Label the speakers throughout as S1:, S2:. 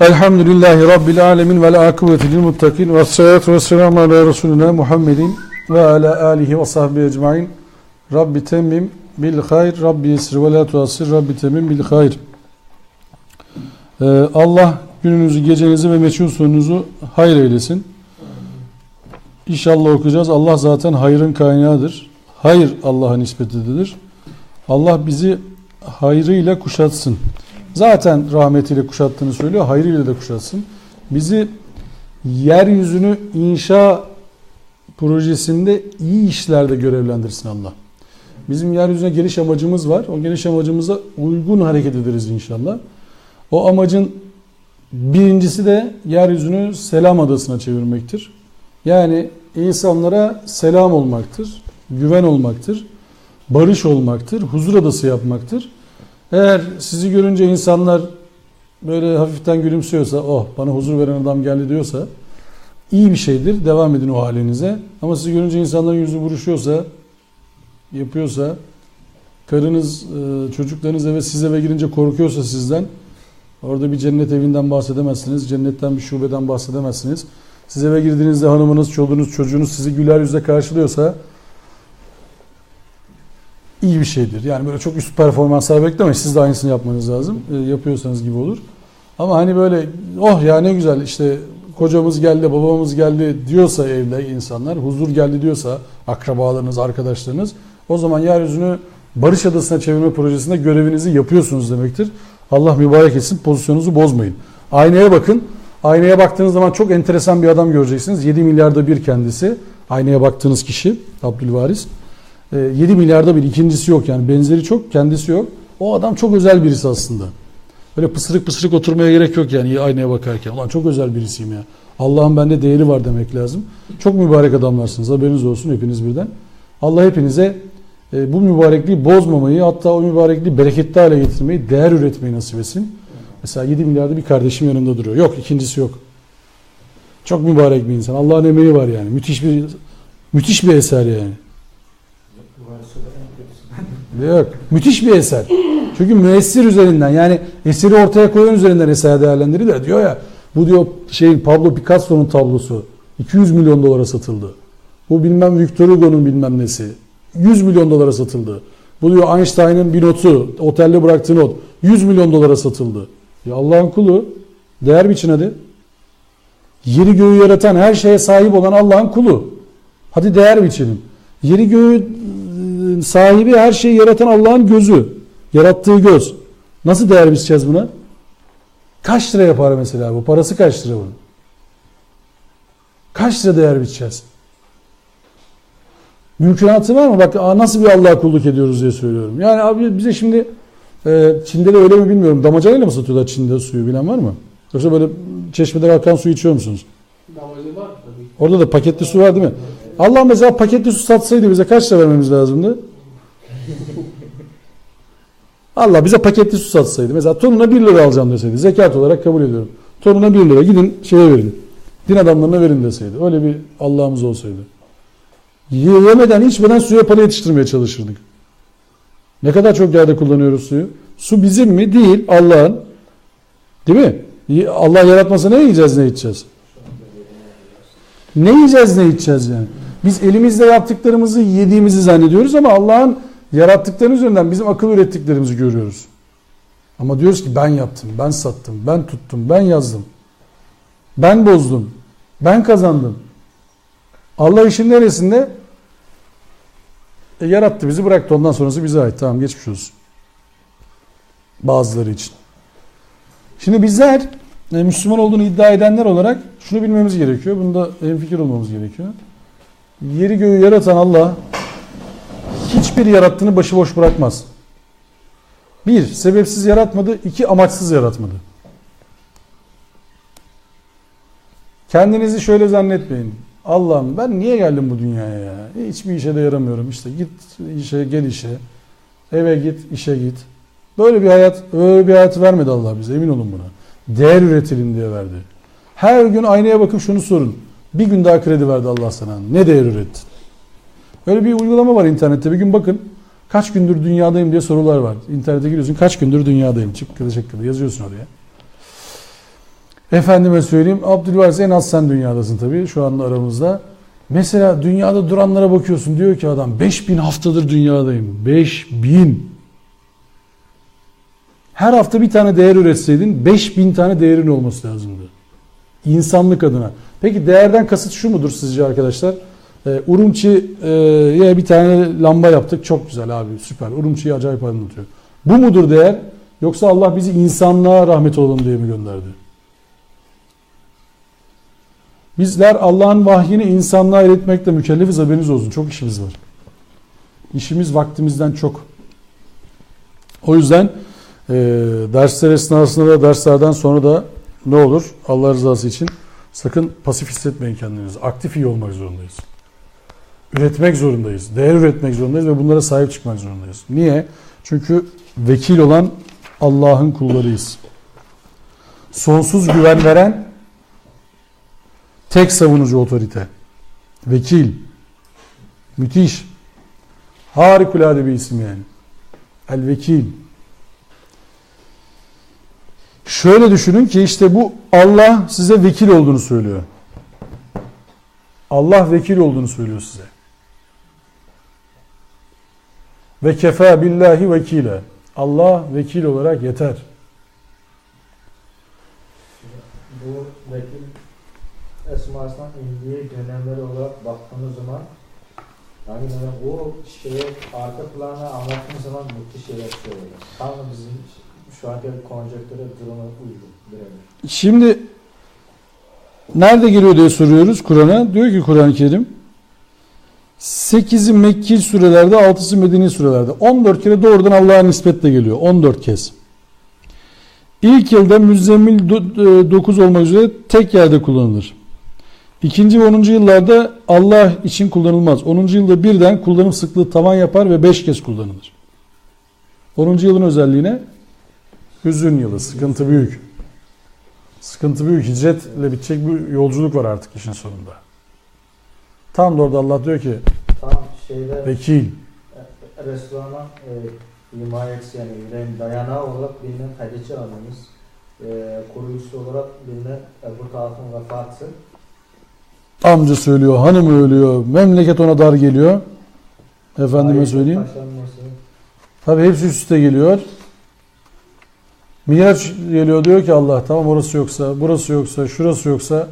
S1: Elhamdülillahi Rabbil alemin vel akıbeti lil muttakin ve salatu ve selamu ala Resulina Muhammedin ve ala alihi ve sahbihi ecmain. Rabbi temmim bil hayr, Rabbi yesir ve la tuassir, Rabbi temmim bil hayr. Allah gününüzü, gecenizi ve meçhul sonunuzu hayır eylesin. İnşallah okuyacağız. Allah zaten hayrın kaynağıdır. Hayır Allah'a nispet edilir. Allah bizi hayrıyla kuşatsın. Zaten rahmetiyle kuşattığını söylüyor. Hayrıyla da kuşatsın. Bizi yeryüzünü inşa projesinde iyi işlerde görevlendirsin Allah. Bizim yeryüzüne geliş amacımız var. O geliş amacımıza uygun hareket ederiz inşallah. O amacın birincisi de yeryüzünü selam adasına çevirmektir. Yani insanlara selam olmaktır, güven olmaktır, barış olmaktır, huzur adası yapmaktır. Eğer sizi görünce insanlar böyle hafiften gülümsüyorsa, oh bana huzur veren adam geldi diyorsa iyi bir şeydir. Devam edin o halinize. Ama sizi görünce insanların yüzü buruşuyorsa, yapıyorsa, karınız, çocuklarınız eve siz eve girince korkuyorsa sizden, orada bir cennet evinden bahsedemezsiniz. Cennetten bir şubeden bahsedemezsiniz. Siz eve girdiğinizde hanımınız, çoluğunuz, çocuğunuz sizi güler yüzle karşılıyorsa iyi bir şeydir. Yani böyle çok üst performanslar beklemeyin. Siz de aynısını yapmanız lazım. Yapıyorsanız gibi olur. Ama hani böyle oh ya ne güzel işte kocamız geldi, babamız geldi diyorsa evde insanlar, huzur geldi diyorsa akrabalarınız, arkadaşlarınız, o zaman yeryüzünü barış adasına çevirme projesinde görevinizi yapıyorsunuz demektir. Allah mübarek etsin. Pozisyonunuzu bozmayın. Aynaya bakın. Aynaya baktığınız zaman çok enteresan bir adam göreceksiniz. 7 milyarda bir kendisi. Aynaya baktığınız kişi Abdülvaris. 7 milyarda bir, ikincisi yok yani, benzeri çok, kendisi yok. O adam çok özel birisi aslında. Böyle pısırık pısırık oturmaya gerek yok yani aynaya bakarken. Ulan çok özel birisiyim ya. Allah'ın bende değeri var demek lazım. Çok mübarek adamlarsınız. Haberiniz olsun hepiniz birden. Allah hepinize bu mübarekliği bozmamayı, hatta o mübarekliği bereketli hale getirmeyi, değer üretmeyi nasip etsin. Mesela 7 milyarda bir kardeşim yanımda duruyor. Yok, ikincisi yok. Çok mübarek bir insan. Allah'ın emeği var yani. Müthiş bir eser yani. Yok. Müthiş bir eser. Çünkü müessir üzerinden, yani eseri ortaya koyan üzerinden eser değerlendirilir. Diyor ya, bu diyor Pablo Picasso'nun tablosu 200 milyon dolara satıldı. Bu bilmem Victor Hugo'nun bilmem nesi 100 milyon dolara satıldı. Bu diyor Einstein'ın bir notu, otelde bıraktığı not 100 milyon dolara satıldı. Ya Allah'ın kulu, değer biçin hadi. Yeri göğü yaratan, her şeye sahip olan Allah'ın kulu. Hadi değer biçelim. Yeri göğü sahibi, her şeyi yaratan Allah'ın gözü. Yarattığı göz. Nasıl değer biçeceğiz buna? Kaç lira yapar mesela bu? Parası kaç lira bunun? Kaç lira değer biçeceğiz? Mümkünatı var mı? Bak nasıl bir Allah'a kulluk ediyoruz diye söylüyorum. Yani abi bize şimdi Çin'de de öyle mi bilmiyorum. Damacanayla mı satıyorlar Çin'de suyu, bilen var mı? Yoksa böyle çeşmeden akan su içiyor musunuz?
S2: Damacı var tabii.
S1: Orada da paketli su var değil mi? Allah mesela paketli su satsaydı bize kaç lira vermemiz lazımdı? Allah bize paketli su satsaydı. Mesela tonuna 1 lira alacağım deseydi. Zekat olarak kabul ediyorum. Tonuna 1 lira gidin şeye verin. Din adamlarına verin deseydi. Öyle bir Allah'ımız olsaydı. Yemeden içmeden suya para yetiştirmeye çalışırdık. Ne kadar çok yerde kullanıyoruz suyu. Su bizim mi? Değil. Allah'ın. Değil mi? Allah yaratmasa ne yiyeceğiz, ne içeceğiz? Ne yiyeceğiz, ne içeceğiz yani? Biz elimizle yaptıklarımızı yediğimizi zannediyoruz ama Allah'ın yarattıkları üzerinden bizim akıl ürettiklerimizi görüyoruz. Ama diyoruz ki ben yaptım, ben sattım, ben tuttum, ben yazdım. Ben bozdum, ben kazandım. Allah işin neresinde? Yarattı bizi, bıraktı, ondan sonrası bize ait. Tamam, geçmiş olsun. Bazıları için. Şimdi bizler Müslüman olduğunu iddia edenler olarak şunu bilmemiz gerekiyor. Bunda hemfikir olmamız gerekiyor. Yeri göğü yaratan Allah hiçbir yarattığını başıboş bırakmaz. 1. Sebepsiz yaratmadı. 2. Amaçsız yaratmadı. Kendinizi şöyle zannetmeyin. Allah'ım ben niye geldim bu dünyaya ya? Hiçbir işe de yaramıyorum. İşte git işe, gel işe. Eve git, işe git. Böyle bir hayat vermedi Allah bize. Emin olun buna. Değer üretelim diye verdi. Her gün aynaya bakıp şunu sorun. Bir gün daha kredi verdi Allah sana. Ne değer ürettin? Öyle bir uygulama var internette. Bir gün bakın. Kaç gündür dünyadayım diye sorular var. İnternete giriyorsun. Kaç gündür dünyadayım? Çıkkıdı yazıyorsun oraya. Efendime söyleyeyim, Abdülvaris en az sen dünyadasın tabii şu anda aramızda. Mesela dünyada duranlara bakıyorsun, diyor ki adam 5000 haftadır dünyadayım. 5000. Her hafta bir tane değer üretseydin 5000 tane değerin olması lazımdı. İnsanlık adına. Peki değerden kasıt şu mudur sizce arkadaşlar? Urumçi'ye bir tane lamba yaptık. Çok güzel abi, süper. Urumçi'yi acayip anlatıyor. Bu mudur değer? Yoksa Allah bizi insanlığa rahmet olalım diye mi gönderdi? Bizler Allah'ın vahyini insanlığa iletmekle mükellefiz, haberiniz olsun. Çok işimiz var. İşimiz vaktimizden çok. O yüzden dersler esnasında da derslerden sonra da ne olur? Allah rızası için sakın pasif hissetmeyin kendinizi. Aktif iyi olmak zorundayız. Üretmek zorundayız. Değer üretmek zorundayız ve bunlara sahip çıkmak zorundayız. Niye? Çünkü vekil olan Allah'ın kullarıyız. Sonsuz güven veren tek savunucu otorite. Vekil. Müthiş. Harikulade bir isim yani. El-Vekil. Şöyle düşünün ki işte bu Allah size vekil olduğunu söylüyor. Allah vekil olduğunu söylüyor size. Ve kefa billahi vekile. Allah vekil olarak yeter.
S2: Bu vekil esmasından indiği dönemleri olarak baktığımız zaman yani o şeye arka plana anlattığımız zaman müthiş şeyler söylüyor. Tam da bizim şu anki konjonktüre duruma uygun birebir.
S1: Şimdi nerede geliyor diye soruyoruz Kur'an'a. Diyor ki Kur'an-ı Kerim 8'i Mekki surelerde, 6'sı Medeni surelerde. 14 kere doğrudan Allah'a nispetle geliyor. 14 kez. İlk yılda Müzzemmil 9 olmak üzere tek yerde kullanılır. İkinci ve 10. yıllarda Allah için kullanılmaz. 10. yılda birden kullanım sıklığı tavan yapar ve 5 kez kullanılır. 10. yılın özelliğine hüzün yılı, sıkıntı büyük. Sıkıntı büyük. Hicretle bitecek bir yolculuk var artık işin sonunda. Tam da orada Allah diyor ki
S2: tam şeyde
S1: vekil.
S2: Resulullah'ın himayesi yani yüreğin dayanağı olarak bilinen Hadice anımız, koruyucusu olarak bilinen Ebu Talib'in vefatı.
S1: Amca söylüyor, hanımı ölüyor, memleket ona dar geliyor. Efendime söyleyeyim. Tabi hepsi üst üste geliyor. Miraç geliyor, diyor ki Allah tamam orası yoksa, burası yoksa, şurası yoksa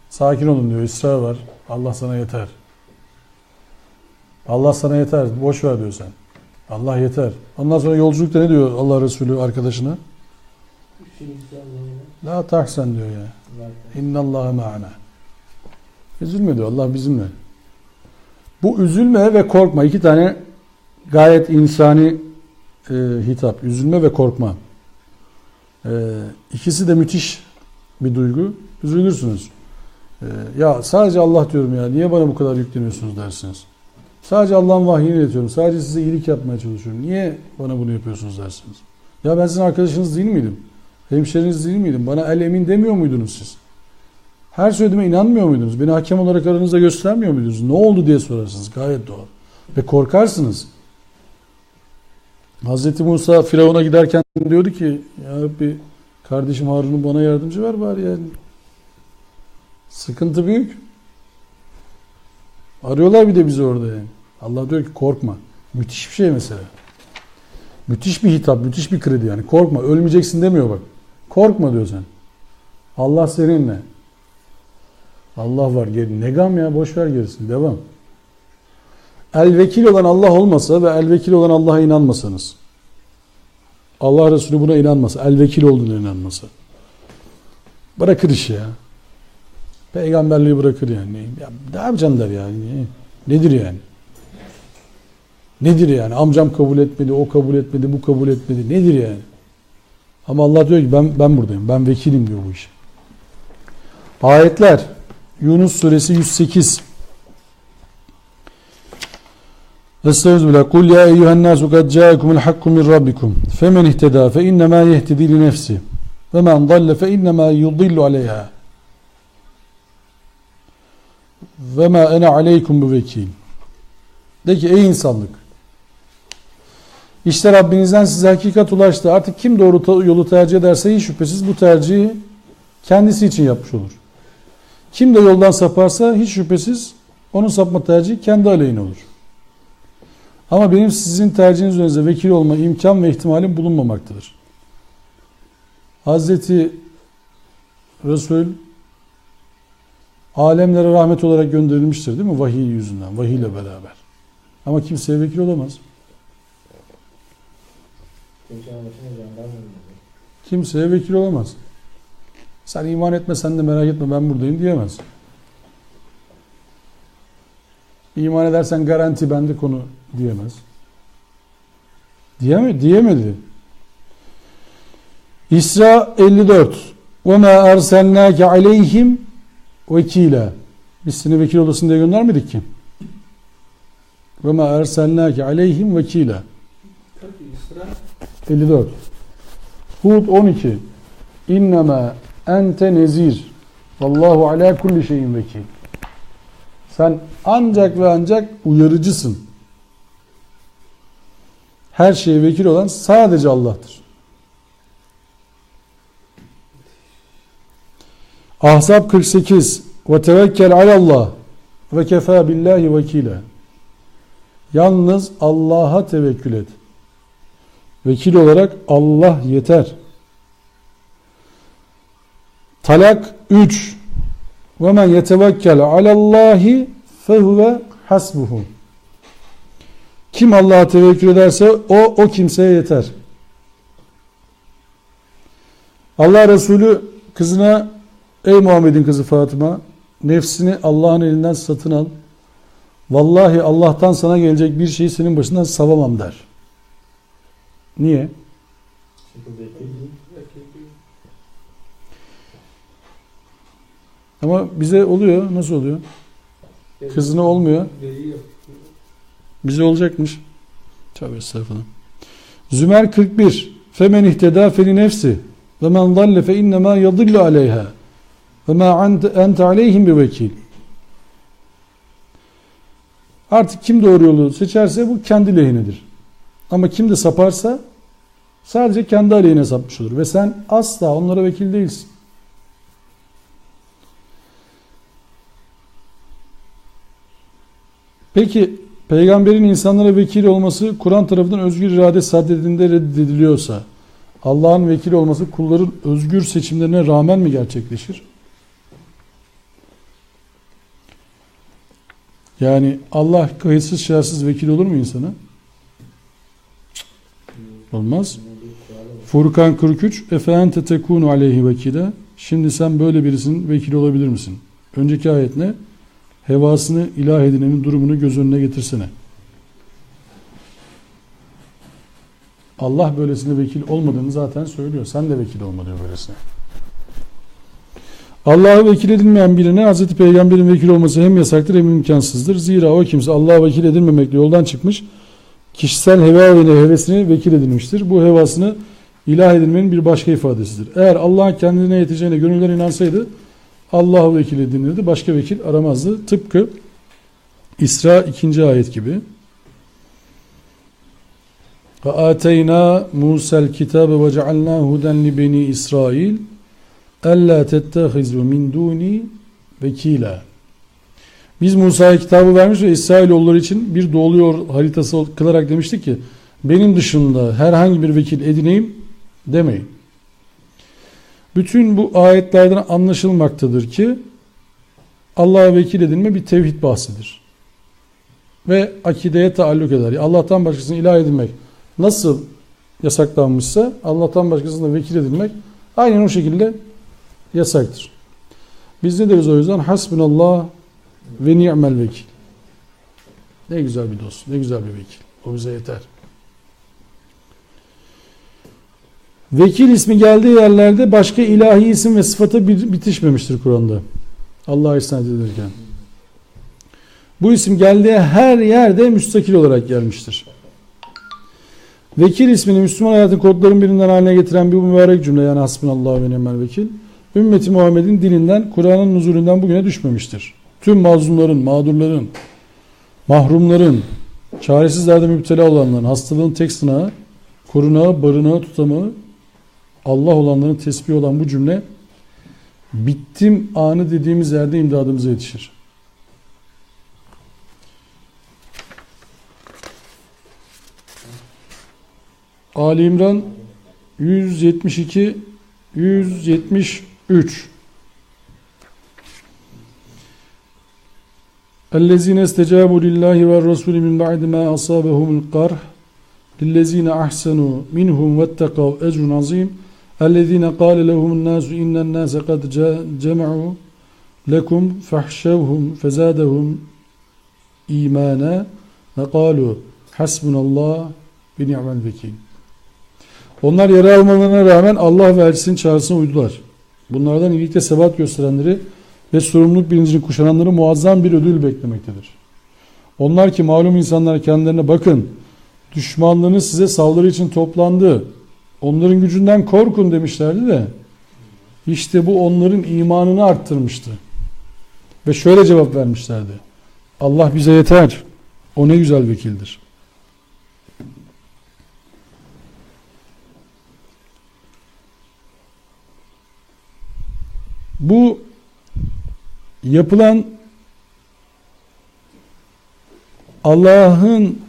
S1: sakin olun diyor. İsrar var. Allah sana yeter. Allah sana yeter. Boş ver diyor sen. Allah yeter. Ondan sonra yolculukta ne diyor Allah Resulü arkadaşına? La tahsen diyor ya. İnnallâhe ma'ana. Üzülme diyor. Allah bizimle. Bu üzülme ve korkma. 2 tane gayet insani hitap. Üzülme ve korkma. İkisi de müthiş bir duygu. Üzülürsünüz. Ya sadece Allah diyorum ya. Niye bana bu kadar yükleniyorsunuz dersiniz. Sadece Allah'ın vahyini iletiyorum. Sadece size iyilik yapmaya çalışıyorum. Niye bana bunu yapıyorsunuz dersiniz. Ya ben sizin arkadaşınız değil miydim? Hemşeriniz değil miydim? Bana el emin demiyor muydunuz siz? Her söylediğime inanmıyor muydunuz? Beni hakem olarak aranızda göstermiyor muydunuz? Ne oldu diye sorarsınız. Gayet doğal. Ve korkarsınız. Hazreti Musa Firavun'a giderken diyordu ki ya Rabbi kardeşim Harun'u bana yardımcı ver bari yani. Sıkıntı büyük. Arıyorlar bir de bizi orada yani. Allah diyor ki korkma. Müthiş bir şey mesela. Müthiş bir hitap, müthiş bir kredi yani. Korkma, ölmeyeceksin demiyor bak. Korkma diyor sen. Allah seninle. Allah var geri. Ne gam ya, boş ver gerisini. Devam. El vekil olan Allah olmasa ve el vekil olan Allah'a inanmasanız. Allah Resulü buna inanmasa, el vekil olduğuna inanmasa. Bırakır işi ya. Peygamberliği bırakır yani. Ya, ne yapacaksın der yani. Nedir yani? Nedir yani? Amcam kabul etmedi, o kabul etmedi, bu kabul etmedi. Nedir yani? Ama Allah diyor ki ben buradayım. Ben vekilim diyor bu işe. Ayetler. Yunus suresi 108. Estağfirullah. Kul ya eyyühen nasu kad ca'akumul hakku min rabbikum. Femen ihteda fe innemâ yehtedî li nefsi. Ve men dalle fe innemâ yudillu aleyhâ. Ve ma ene aleykum bu vekil. De ki ey insanlık. İşte Rabbinizden size hakikat ulaştı. Artık kim doğru yolu tercih ederse hiç şüphesiz bu tercihi kendisi için yapmış olur. Kim de yoldan saparsa hiç şüphesiz onun sapma tercihi kendi aleyhine olur. Ama benim sizin tercihiniz üzerinize vekil olma imkan ve ihtimalim bulunmamaktadır. Hazreti Resul alemlere rahmet olarak gönderilmiştir değil mi? Vahiy yüzünden, vahiy ile beraber. Ama kimseye vekil olamaz. Kimseye vekil olamaz. Sen iman etme, sen de merak etme, ben buradayım diyemez. İman edersen garanti bende konu diyemez. Diyemedi. İsra 54. وَمَا أَرْسَلْنَاكَ عَلَيْهِمْ وَكِيلًا. Biz seni vekil olasın diye göndermedik ki. وَمَا أَرْسَلْنَاكَ عَلَيْهِمْ وَكِيلًا. 54. Hud 12. اِنَّمَا ente nezir. Vallahu ala kulli şeyin vekil. Sen ancak ve ancak uyarıcısın. Her şeye vekil olan sadece Allah'tır. Ahzab 48. Ve tevekkel alallah ve kefa billahi vekila. Yalnız Allah'a tevekkül et. Vekil olarak Allah yeter. Talak 3. Ve men yetevekkel alallahi fehuve hasbuhu. Kim Allah'a tevekkül ederse o kimseye yeter. Allah Resulü kızına, ey Muhammed'in kızı Fatıma, nefsini Allah'ın elinden satın al. Vallahi Allah'tan sana gelecek bir şeyi senin başından savamam der. Niye? Ama bize oluyor. Nasıl oluyor? Kızına olmuyor. Bize olacakmış. Tövbe estağfurullah. Zümer 41. Femen ihteda feli nefsi ve men dalle fe innema yadillu aleyha ve ma ente aleyhim bi vekil. Artık kim doğru yolu seçerse bu kendi lehinedir. Ama kim de saparsa sadece kendi aleyhine sapmış olur ve sen asla onlara vekil değilsin. Peki peygamberin insanlara vekil olması Kur'an tarafından özgür irade saddedildiğinde reddediliyorsa Allah'ın vekil olması kulların özgür seçimlerine rağmen mi gerçekleşir? Yani Allah kayıtsız şartsız vekil olur mu insana? Olmaz. Furkan 43. Efeente tekunu aleyhi vekile. Şimdi sen böyle birisinin vekil olabilir misin? Önceki ayet ne? Hevasını ilah edinenin durumunu göz önüne getirsene. Allah böylesine vekil olmadığını zaten söylüyor. Sen de vekil olma diyor böylesine. Allah'a vekil edilmeyen birine Hz. Peygamber'in vekil olması hem yasaktır hem imkansızdır. Zira o kimse Allah'a vekil edilmemekle yoldan çıkmış, kişisel hevesine vekil edilmiştir. Bu hevasını ilah edilmenin bir başka ifadesidir. Eğer Allah kendine yeteceğine gönülden inansaydı Allah'a vekil edinirdi. Başka vekil aramazdı. Tıpkı İsra 2. ayet gibi. Ve ateyna Musa'l kitabe ve cealna huden li beni İsrail ella tettehizu min duni vekila. Biz Musa'ya kitabı vermiş ve İsrailoğulları için bir doğulu yol haritası kılarak demiştik ki benim dışında herhangi bir vekil edineyim demeyin. Bütün bu ayetlerden anlaşılmaktadır ki Allah'a vekil edinme bir tevhid bahsidir. Ve akideye taalluk eder. Allah'tan başkasını ilah edinmek nasıl yasaklanmışsa Allah'tan başkasına vekil edinmek aynen o şekilde yasaktır. Biz ne deriz o yüzden? Hasbunallah ve ni'mel vekil. Ne güzel bir dost, ne güzel bir vekil. O bize yeter. Vekil ismi geldiği yerlerde başka ilahi isim ve sıfata bitişmemiştir Kur'an'da. Allah'a isnat edilirken. Bu isim geldiği her yerde müstakil olarak gelmiştir. Vekil ismini Müslüman hayatın kodların birinden haline getiren bir mübarek cümle, yani hasbunallah ve ni'mel vekil, ümmeti Muhammed'in dilinden, Kur'an'ın nuzulünden bugüne düşmemiştir. Tüm mazlumların, mağdurların, mahrumların, çaresiz derde müptela olanların, hastalığın tek sınağı, korunağı, barınağı, tutamağı Allah olanların tesbihi olan bu cümle bittim anı dediğimiz yerde imdadımıza yetişir. Ali İmran 172 173 اَلَّذ۪ينَ اسْتَجَابُوا لِلّٰهِ وَالرَّسُولِ مِنْ بَعْدِ مَا أَصَابَهُمُ الْقَرْحِ لِلَّذ۪ينَ أَحْسَنُوا مِنْهُمْ وَاتَّقَوْا اَجْرٌ عَظ۪يمٌ اَلَّذ۪ينَ قَالَ لَهُمُ النَّاسُ اِنَّ النَّاسَ قَدْ جَمَعُوا لَكُمْ فَاحْشَوْهُمْ فَزَادَهُمْ اِيمَانًا وَقَالُوا حَسْبُنَ اللّٰهِ بِنِعْمَ الْوَكِيلِ. Onlar yara almalarına rağmen Allah ve elçisinin çağrısına uydular. Bunlardan iyilikte sebat gösterenleri ve sorumluluk bilincini kuşananları muazzam bir ödül beklemektedir. Onlar ki malum insanlar kendilerine bakın, düşmanlığınız size saldırı için toplandı, onların gücünden korkun demişlerdi de işte bu onların imanını arttırmıştı. Ve şöyle cevap vermişlerdi: Allah bize yeter, o ne güzel vekildir. Bu yapılan Allah'ın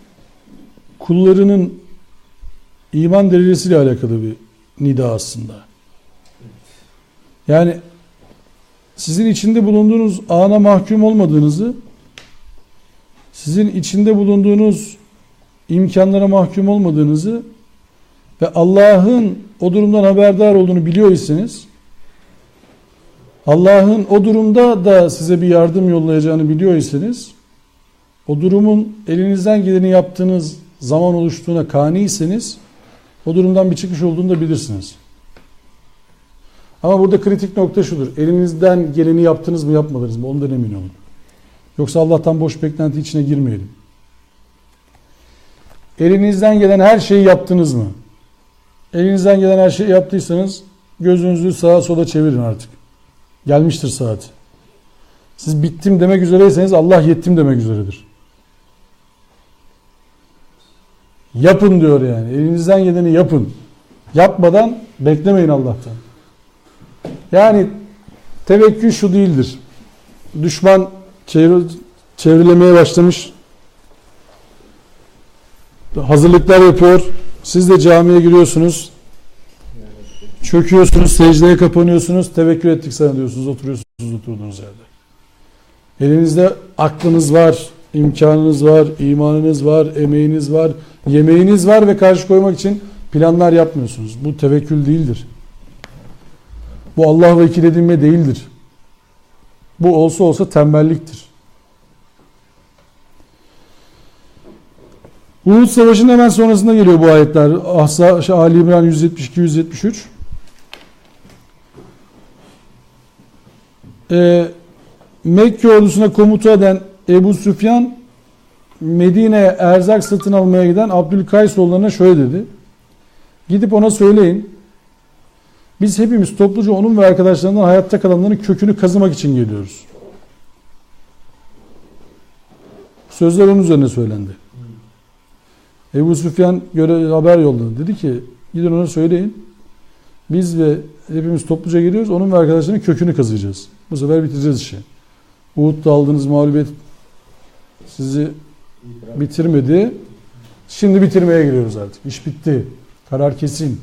S1: kullarının iman derecesiyle alakalı bir nida aslında. Yani sizin içinde bulunduğunuz ana mahkum olmadığınızı, sizin içinde bulunduğunuz imkanlara mahkum olmadığınızı ve Allah'ın o durumdan haberdar olduğunu biliyor iseniz, Allah'ın o durumda da size bir yardım yollayacağını biliyor iseniz, o durumun elinizden geleni yaptığınız zaman oluştuğuna kaniyseniz, o durumdan bir çıkış olduğunu da bilirsiniz. Ama burada kritik nokta şudur: elinizden geleni yaptınız mı yapmadınız mı, ondan emin olun. Yoksa Allah'tan boş beklenti içine girmeyelim. Elinizden gelen her şeyi yaptınız mı? Elinizden gelen her şeyi yaptıysanız gözünüzü sağa sola çevirin artık. Gelmiştir saat. Siz bittim demek üzereyseniz Allah yettim demek üzeredir. Yapın diyor yani. Elinizden geleni yapın. Yapmadan beklemeyin Allah'tan. Yani tevekkül şu değildir: düşman çevrelemeye başlamış, hazırlıklar yapıyor, siz de camiye giriyorsunuz, çöküyorsunuz, secdeye kapanıyorsunuz, tevekkül ettik sana diyorsunuz, oturuyorsunuz oturduğunuz yerde. Elinizde aklınız var, imkanınız var, imanınız var, emeğiniz var, yemeğiniz var ve karşı koymak için planlar yapmıyorsunuz. Bu tevekkül değildir. Bu Allah vekil edinme değildir. Bu olsa olsa tembelliktir. Uhud Savaşı'nın hemen sonrasında geliyor bu ayetler. Ali İmran 172-173. Mekke ordusuna komuta eden Ebu Süfyan, Medine'ye erzak satın almaya giden Abdülkaysoğullarına şöyle dedi: gidip ona söyleyin, biz hepimiz topluca onun ve arkadaşlarından hayatta kalanların kökünü kazımak için geliyoruz. Sözler onun üzerine söylendi. Ebu Süfyan haber yolladı. Dedi ki gidin ona söyleyin, biz ve hepimiz topluca geliyoruz, onun ve arkadaşlarının kökünü kazıyacağız. Bu sefer bitireceğiz işi. Uhud'da aldığınız mağlubiyet sizi bitirmedi. Şimdi bitirmeye giriyoruz artık. İş bitti. Karar kesin.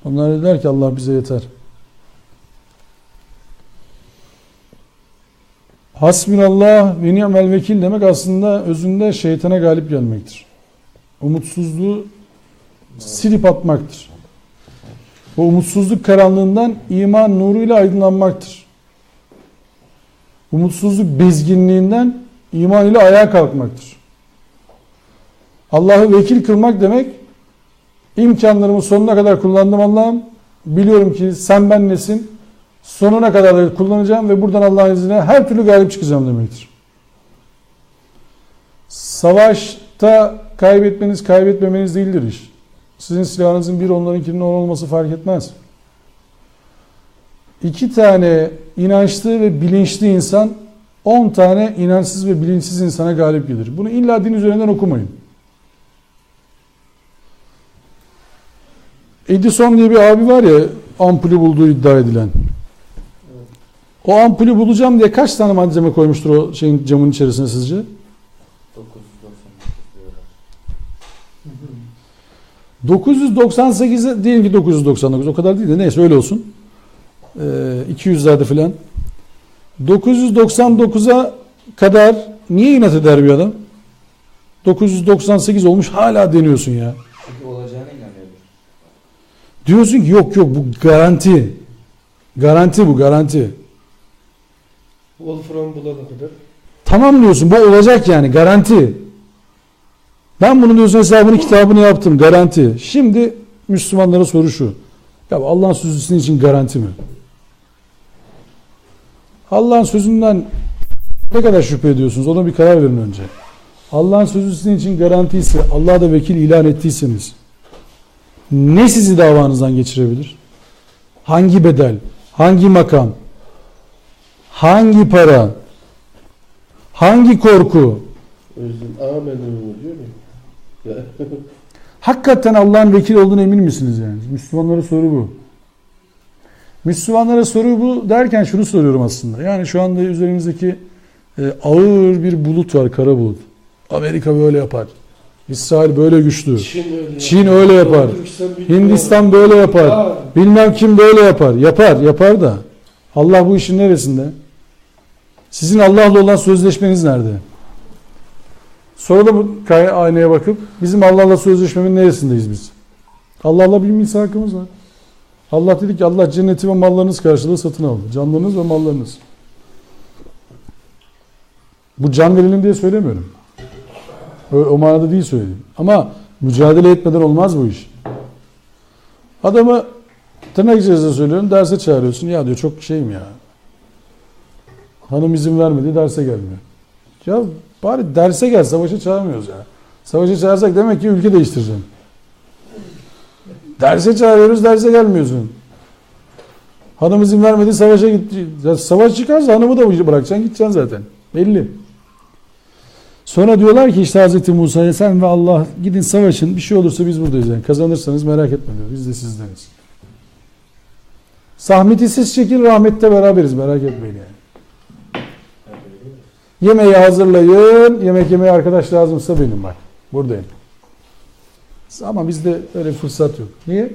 S1: Onlar dediler ki Allah bize yeter. Hasbunallah ve ni'mel vekil demek aslında özünde şeytana galip gelmektir. Umutsuzluğu silip atmaktır. O umutsuzluk karanlığından iman nuruyla aydınlanmaktır. Umutsuzluk bezginliğinden iman ile ayağa kalkmaktır. Allah'ı vekil kılmak demek, imkanlarımı sonuna kadar kullandım Allah'ım, biliyorum ki sen benlesin, sonuna kadar da kullanacağım ve buradan Allah'ın izniyle her türlü galip çıkacağım demektir. Savaşta kaybetmeniz kaybetmemeniz değildir iş. Sizin silahınızın bir, onlarınkinin 10 olması fark etmez. 2 tane inançlı ve bilinçli insan 10 tane inançsız ve bilinçsiz insana galip gelir. Bunu illa din üzerinden okumayın. Edison diye bir abi var ya, ampulü bulduğu iddia edilen. O ampulü bulacağım diye kaç tane malzeme koymuştur o şeyin camın içerisine sizce? 998'e diyelim ki 999 o kadar değil de neyse öyle olsun. 200'lerde filan. 999'a kadar niye inat eder bir adam? 998 olmuş hala deniyorsun ya.
S2: Çünkü olacağına inanıyordur.
S1: Diyorsun ki yok bu garanti. Garanti bu garanti.
S3: Wolfram bulana kadar.
S1: Tamam diyorsun bu olacak yani garanti. Ben bunun diyorsun hesabını kitabını yaptım garanti. Şimdi Müslümanlara soru şu. Ya Allah'ın sözü sizin için garanti mi? Allah'ın sözünden ne kadar şüphe ediyorsunuz? Ona bir karar verin önce. Allah'ın sözü sizin için garanti ise, Allah'a da vekil ilan ettiyseniz ne sizi davanızdan geçirebilir? Hangi bedel? Hangi makam? Hangi para? Hangi korku?
S3: O yüzden amenüm diyor ya.
S1: Hakikaten Allah'ın vekil olduğuna emin misiniz yani? Müslümanlara soru bu. Müslümanlara soru bu derken şunu soruyorum aslında. Yani şu anda üzerimizdeki ağır bir bulut var, kara bulut. Amerika böyle yapar. İsrail böyle güçlü. Çin öyle yapar. Hindistan böyle yapar. Bilmem kim böyle yapar. Yapar da. Allah bu işin neresinde? Sizin Allah'la olan sözleşmeniz nerede? Sonra da bu aynaya bakıp bizim Allah'la sözleşmenin neresindeyiz biz? Allah'la bir misakımız var. Allah dedi ki Allah cenneti ve mallarınız karşılığı satın aldı. Canlarınız ve mallarınız. Bu can verelim diye söylemiyorum. O manada değil söyleyeyim. Ama mücadele etmeden olmaz bu iş. Adamı tırnak içerisinde söylüyorum derse çağırıyorsun. Ya diyor çok şeyim ya. Hanım izin vermedi derse gelmiyor. Ya bari derse gel savaşa çağırmıyoruz ya. Savaşa çağırsak demek ki ülke değiştireceğim. Derse çağırıyoruz derse gelmiyorsun. Hanım izin vermedi savaşa gitti. Savaş çıkarsa hanımı da bırakacaksın gideceksin zaten. Belli. Sonra diyorlar ki işte Hz. Musa'ya sen ve Allah gidin savaşın bir şey olursa biz buradayız. Yani kazanırsanız merak etme diyor. Biz de sizdeniz. Zahmeti siz çekin rahmette beraberiz merak etmeyin yani. Yemeği hazırlayın. Yemek yemeye arkadaş lazımsa benim bak. Buradayım. Ama bizde öyle bir fırsat yok. Niye?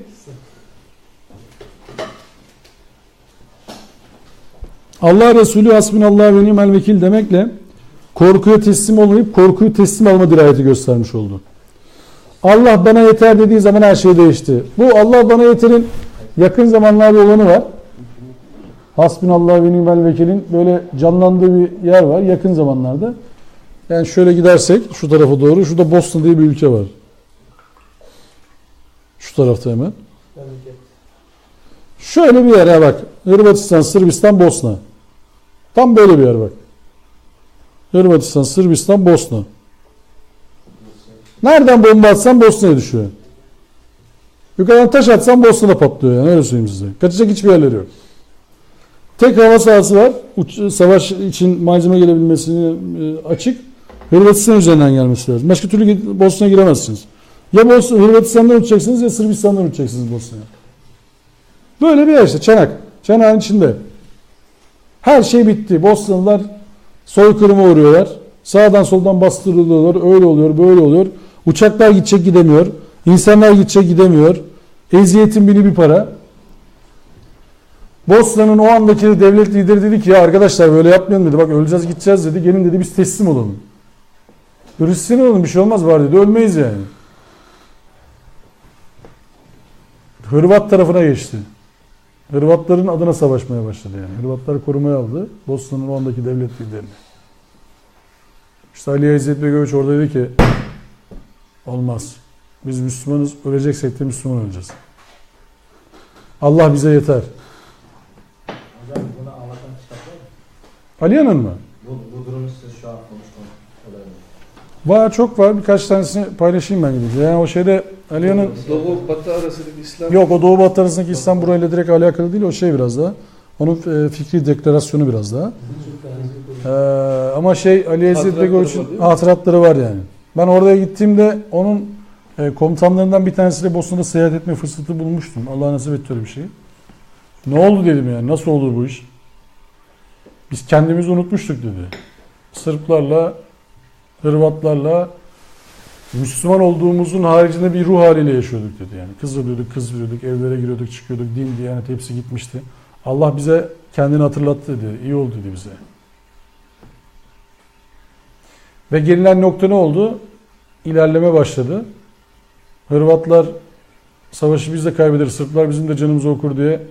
S1: Allah Resulü hasbunallah ve ni'mel vekil demekle korkuya teslim olmayıp korkuyu teslim alma dirayeti göstermiş oldu. Allah bana yeter dediği zaman her şey değişti. Bu Allah bana yeterin yakın zamanlarda olanı var. Hasbunallah ve ni'mel vekilin böyle canlandığı bir yer var yakın zamanlarda. Yani şöyle gidersek şu tarafa doğru şurada Bosna diye bir ülke var. Şu tarafta hemen. Şöyle bir yere bak. Hırvatistan, Sırbistan, Bosna. Tam böyle bir yer bak. Hırvatistan, Sırbistan, Bosna. Nereden bomba atsan Bosna'ya düşüyor. Yukarıdan taş atsan Bosna'da patlıyor yani öyle söyleyeyim size. Kaçacak hiçbir yerleri yok. Tek hava sahası var. Savaş için malzeme gelebilmesini açık. Hırvatistan üzerinden gelmesi lazım. Başka türlü Bosna'ya giremezsiniz. Ya Hırvatistan'dan uçacaksınız ya Sırbistan'dan uçacaksınız Bosna'ya. Böyle bir yer işte Çanak. Çanak'ın içinde. Her şey bitti. Bosnalılar soykırıma uğruyorlar. Sağdan soldan bastırılıyorlar. Öyle oluyor, böyle oluyor. Uçaklar gidecek gidemiyor. İnsanlar gidecek gidemiyor. Eziyetin bini bir para. Bosna'nın o andaki devlet lideri dedi ki ya arkadaşlar böyle yapmayalım dedi. Bak öleceğiz gideceğiz dedi. Gelin dedi biz teslim olalım. Hristiyan olalım bir şey olmaz var dedi. Ölmeyiz yani. Hırvat tarafına geçti. Hırvatların adına savaşmaya başladı yani. Hırvatlar korumaya aldı. Bosna'nın o andaki devlet liderini. İşte Ali İzzet Begoviç orada dedi ki olmaz. Biz Müslümanız. Öleceksek de Müslüman öleceğiz. Allah bize yeter.
S2: Hocam bunu anlatan kitaplar mı?
S1: Aliyan'ın mı?
S2: Bu durumu size şu an konuştuğum olabilir.
S1: Var çok var. Birkaç tanesini paylaşayım ben gidince. Yani o şeyde Aliyan'ın
S3: Doğu Batı arasındaki İslam.
S1: yok o Doğu Batı arasındaki İslam burayla direkt alakalı değil. O şey biraz daha. Onun fikri deklarasyonu biraz daha. Ama Ali İzzet Begoviç'in hatıratları var yani. Ben oraya gittiğimde onun komutanlarından bir tanesiyle Bosna'da seyahat etme fırsatı bulmuştum. Allah nasip etti öyle bir şey. Ne oldu dedim yani. Nasıl olur bu iş? Biz kendimizi unutmuştuk dedi. Sırplarla, Hırvatlarla Müslüman olduğumuzun haricinde bir ruh haliyle yaşıyorduk dedi yani. Kız veriyorduk, evlere giriyorduk, çıkıyorduk. Din, diyanet hepsi gitmişti. Allah bize kendini hatırlattı dedi. İyi oldu dedi bize. Ve gelinen nokta ne oldu? İlerleme başladı. Hırvatlar savaşı biz de kaybederiz, Sırplar bizim de canımızı okur diye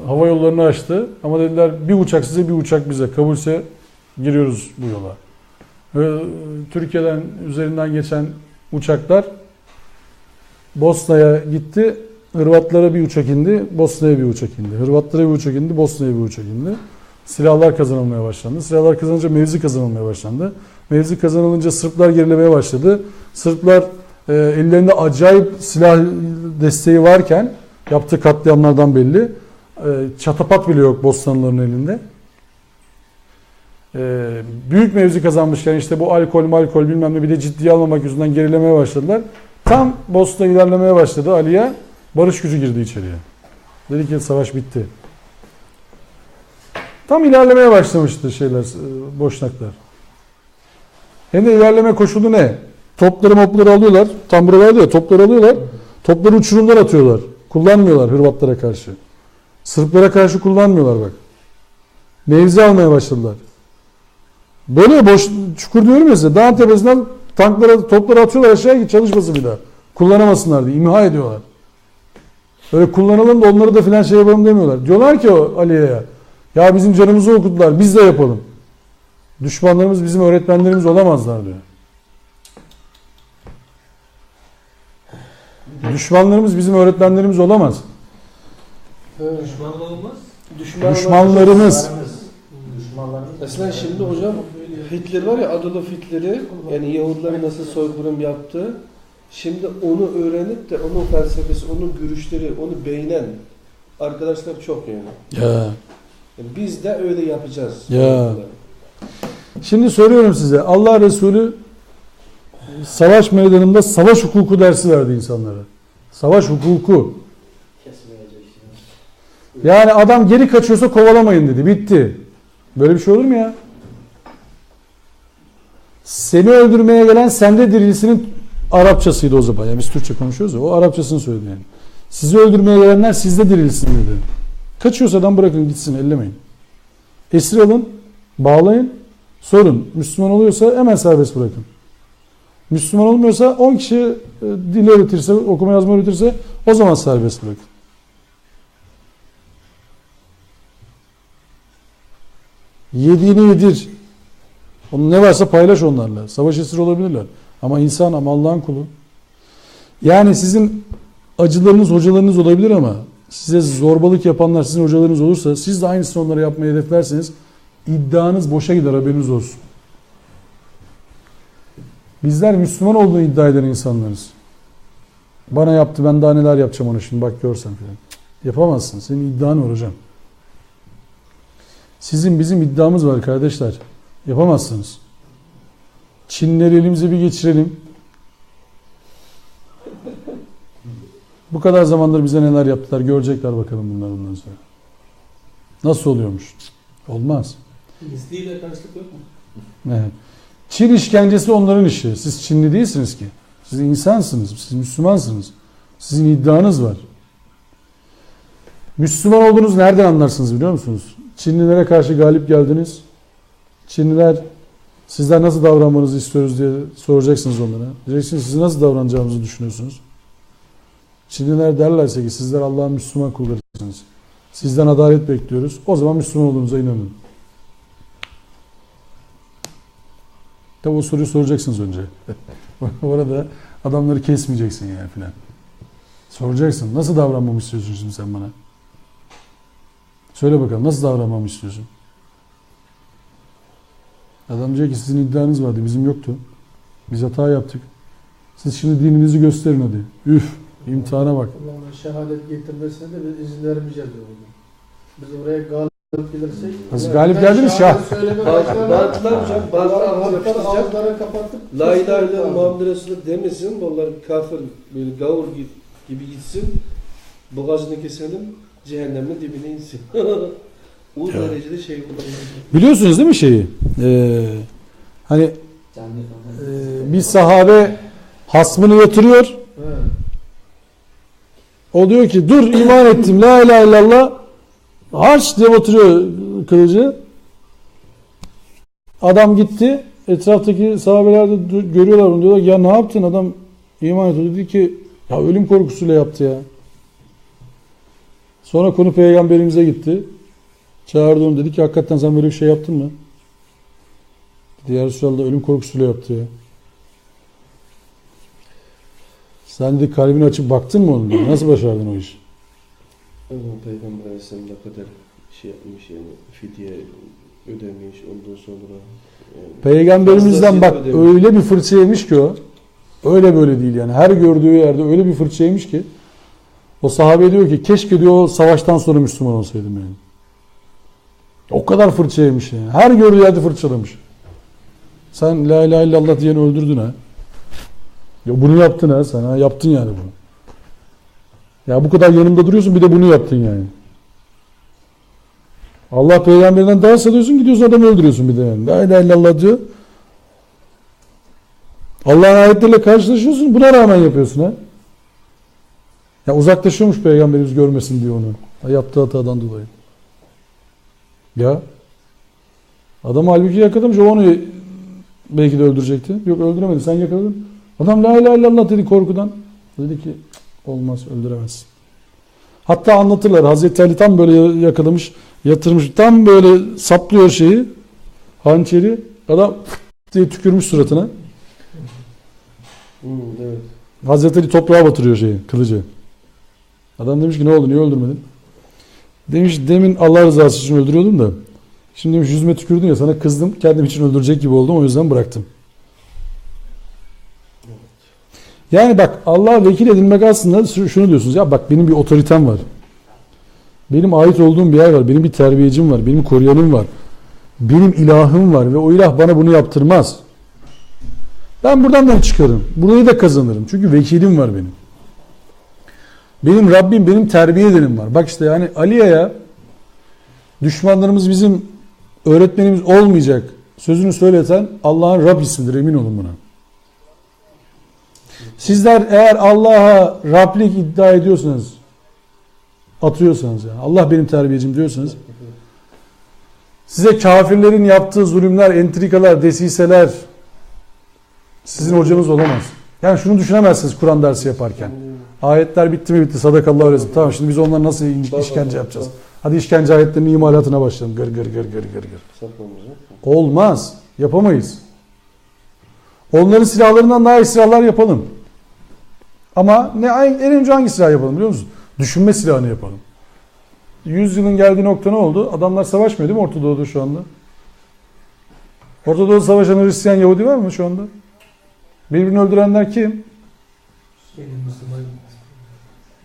S1: hava yollarını açtı. Ama dediler bir uçak size, bir uçak bize. Kabulse giriyoruz bu yola. Türkiye'den üzerinden geçen uçaklar Bosna'ya gitti. Hırvatlara bir uçak indi, Bosna'ya bir uçak indi. Hırvatlara bir uçak indi, Bosna'ya bir uçak indi. Silahlar kazanılmaya başlandı. Silahlar kazanınca mevzi kazanılmaya başlandı. Mevzi kazanılınca Sırplar gerilemeye başladı. Sırplar ellerinde acayip silah desteği varken, yaptığı katliamlardan belli, çatapat bile yok Bosnalıların elinde. Büyük mevzi kazanmışken işte bu alkol bilmem ne bir de ciddiye almamak yüzünden gerilemeye başladılar. Tam Bosna ilerlemeye başladı. Ali'ye barış gücü girdi içeriye. Dedi ki savaş bitti. Tam ilerlemeye başlamıştı Boşnaklar. Hem de ilerleme koşulu ne? Topları alıyorlar. Tam buralarda ya, topları alıyorlar. Topları uçurumlar atıyorlar. Kullanmıyorlar Hırvatlara karşı. Sırplara karşı kullanmıyorlar bak. Mevzi almaya başladılar. Böyle boş çukur diyorum ya size. Dağın tepesinden topları atıyorlar aşağıya ki çalışmasın bir daha. Kullanamasınlar diye imha ediyorlar. Öyle kullanalım da onları da filan şey yapalım demiyorlar. Diyorlar ki o Aliye'ye ya bizim canımızı okudular biz de yapalım. Düşmanlarımız bizim öğretmenlerimiz olamazlar diyor. Düşmanlarımız bizim öğretmenlerimiz olamaz. Düşmanlarımız.
S3: Mesela şimdi hocam Hitler var ya, Adolf Hitler'i, yani Yahudiler nasıl soykırım yaptı. Şimdi onu öğrenip de onun felsefesi, onun görüşleri, onu beğenen arkadaşlar çok yani.
S1: Ya.
S3: Yani biz de öyle yapacağız.
S1: Ya. Şimdi soruyorum size. Allah Resulü savaş meydanında savaş hukuku dersi verdi insanlara. Savaş hukuku. Yani adam geri kaçıyorsa kovalamayın dedi. Bitti. Böyle bir şey olur mu ya? Seni öldürmeye gelen sende dirilsinin Arapçasıydı o zaman. Yani biz Türkçe konuşuyoruz ya. O Arapçasını söyledi yani. Sizi öldürmeye gelenler sizde dirilsin dedi. Kaçıyorsa adam bırakın gitsin, ellemeyin. Esir alın, bağlayın, sorun. Müslüman oluyorsa hemen serbest bırakın. Müslüman olmuyorsa 10 kişi dil öğretirse, okuma yazma öğretirse o zaman serbest bırakın. Yediğini yedir. Onun ne varsa paylaş onlarla. Savaş esiri olabilirler. Ama insan, ama Allah'ın kulu. Yani sizin acılarınız, hocalarınız olabilir ama size zorbalık yapanlar sizin hocalarınız olursa siz de aynısını onlara yapmayı hedeflerseniz iddianız boşa gider, haberiniz olsun. Bizler Müslüman olduğunu iddia eden insanlarız. Bana yaptı, ben daha neler yapacağım ona şimdi bak görsen falan. Yapamazsın. Senin iddian var hocam. Sizin bizim iddiamız var kardeşler. Yapamazsınız. Çinleri elimize bir geçirelim. Bu kadar zamandır bize neler yaptılar görecekler bakalım bundan sonra. Nasıl oluyormuş? Olmaz.
S4: Misliyle karşılık yok mu?
S1: Evet. Çin işkencesi onların işi. Siz Çinli değilsiniz ki. Siz insansınız. Siz Müslümansınız. Sizin iddianız var. Müslüman olduğunuzu nereden anlarsınız biliyor musunuz? Çinlilere karşı galip geldiniz. Çinliler sizden nasıl davranmanızı istiyoruz diye soracaksınız onlara. Diyeceksiniz siz nasıl davranacağımızı düşünüyorsunuz? Çinliler derlerse ki sizler Allah'ın Müslüman kullarısınız. Sizden adalet bekliyoruz. O zaman Müslüman olduğunuza inanın. Tabi o soruyu soracaksınız önce. Orada adamları kesmeyeceksin yani filan. Soracaksın. Nasıl davranmamı istiyorsun şimdi sen bana? Söyle bakalım nasıl davranmamı istiyorsun? Adam diyecek ki sizin iddianız vardı, bizim yoktu. Biz hata yaptık. Siz şimdi dininizi gösterin hadi. Üf, imtihana bak.
S4: Allah'ın şehadet getirmesine de biz izin vermeyeceğiz diyor. Biz oraya galip gelirsek...
S1: Nasıl galip geldiniz şah?
S3: Bazılar hocam, bazılar
S4: ağızları kapatıp...
S3: La ilahe illallah Muhammed Resulullah demesin. Onlar kafir, böyle gavur gibi gitsin. Boğazını keselim. cehennemin dibine insin. O
S1: Ya.
S3: derecede şey olur.
S1: Biliyorsunuz değil mi şeyi? Hani bir sahabe hasmını yatırıyor.
S4: He.
S1: O diyor ki dur iman ettim la ilahe illallah. Harç diye batırıyor kılıcı. Adam gitti. Etraftaki sahabeler de görüyorlar onu, diyorlar ya ne yaptın, adam iman etti. Dedi ki ya ölüm korkusuyla yaptı ya. Sonra konu peygamberimize gitti. Çağırdı onu, dedi ki hakikaten sen böyle bir şey yaptın mı? Dedi ya Resulallah ölüm korkusuyla yaptı ya. Sen de kalbini açıp baktın mı onun dedi. Nasıl başardın o işi?
S3: Ama Peygamber Aleyhisselam ne kadar şey yapmış yani fidye ödemiş ondan sonra yani
S1: Peygamberimizden bak
S3: fazlasıyla ödemiş.
S1: öyle bir fırça yemiş ki o. Öyle böyle değil yani. Her gördüğü yerde öyle bir fırça yemiş ki. O sahabe diyor ki keşke diyor o savaştan sonra Müslüman olsaydım yani. O kadar fırça yemiş yani. Her gördüğü yerde fırçalamış. Sen la ilahe illallah diyeni öldürdün ha. Ya bunu yaptın ha sen ha. Yaptın yani bunu. Ya bu kadar yanımda duruyorsun bir de bunu yaptın yani. Allah peygamberinden ders alıyorsun, gidiyorsun adamı öldürüyorsun bir de yani. La ilahe illallah diyor. Allah'ın ayetleriyle karşılaşıyorsun, buna rağmen yapıyorsun ha. Ya uzaklaşıyormuş peygamberimiz görmesin diyor onu. Yaptığı hatadan dolayı. Ya. Adam halbuki yakalamış, o onu belki de öldürecekti. Yok öldüremedi, sen yakaladın. Adam la ilahe illallah dedi korkudan. Dedi ki olmaz, öldüremezsin. Hatta anlatırlar, Hazreti Ali tam böyle yakalamış, yatırmış, tam böyle saplıyor şeyi, hançeri, adam diye tükürmüş suratına.
S3: Evet.
S1: Hazreti Ali toprağa batırıyor şeyi, kılıcı. Adam demiş ki ne oldu, niye öldürmedin? Demiş demin Allah rızası için öldürüyordum da, şimdi demiş yüzüme tükürdün ya, sana kızdım, kendim için öldürecek gibi oldum, o yüzden bıraktım. Yani bak Allah'a vekil edilmek aslında şunu diyorsunuz ya, bak benim bir otoritem var. Benim ait olduğum bir yer var, benim bir terbiyecim var, benim koruyanım var. Benim ilahım var ve o ilah bana bunu yaptırmaz. Ben buradan da çıkarım. Burayı da kazanırım. Çünkü vekilim var benim. Benim Rabbim, benim terbiye edenim var. Bak işte yani Aliye'ye düşmanlarımız bizim öğretmenimiz olmayacak sözünü söyleten Allah'ın Rab ismidir, emin olun buna. Sizler eğer Allah'a Rablik iddia ediyorsanız, atıyorsanız yani Allah benim terbiyecim diyorsanız, size kafirlerin yaptığı zulümler, entrikalar, desiseler sizin hocanız olamaz. Yani şunu düşünemezsiniz Kur'an dersi yaparken. Ayetler bitti mi bitti, sadakallahu aleyhi. Tamam şimdi biz onları nasıl işkence yapacağız? Hadi işkence ayetlerinin imalatına başlayalım. Gır gır gır gır gır gır. Olmaz. Yapamayız. Onların silahlarından daha iyi silahlar yapalım. Ama en önce hangi silah yapalım biliyor musun? Düşünme silahını yapalım. 100 yılın geldiği nokta ne oldu? Adamlar savaşmıyor değil mi Orta Doğu'da şu anda? Orta Doğu'da savaşan Hristiyan Yahudi var mı şu anda? Birbirini öldürenler kim?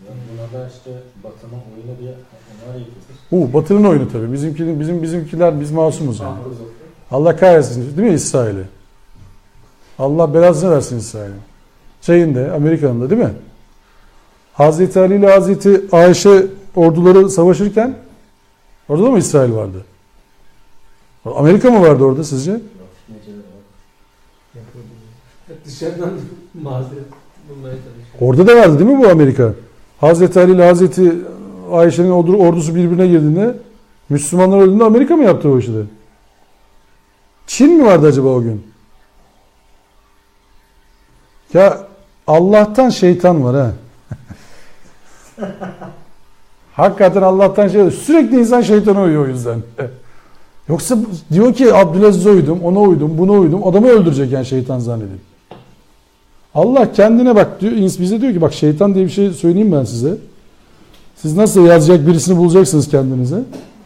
S2: Buna da işte Batı'nın oyunu diye onlar yapıyoruz.
S1: Batı'nın oyunu tabii. Bizimkiler biz masumuz yani. Allah kahretsin değil mi İsrail'i? Allah belasını versin İsrail'i. Şeyinde, Amerika'nın da değil mi? Hazreti Ali ile Hazreti Ayşe orduları savaşırken orada da mı İsrail vardı? Amerika mı vardı orada sizce?
S4: Dışarıdan mazeret bulmaya çalışıyor.
S1: Orada da vardı değil mi bu Amerika? Hazreti Ali ile Hazreti Ayşe'nin ordusu birbirine girdiğinde Müslümanlar öldüğünde Amerika mı yaptı o işi de? Çin mi vardı acaba o gün? Ya Allah'tan şeytan var ha. Hakikaten Allah'tan şeytan var. Sürekli insan şeytana uyuyor o yüzden. Yoksa diyor ki Abdülaziz'e uydum, ona uydum, buna uydum. Adamı öldürecek yani şeytan zannedip. Allah kendine bak diyor, bize diyor ki bak şeytan diye bir şey söyleyeyim ben size. Siz nasıl yazacak birisini bulacaksınız kendinize.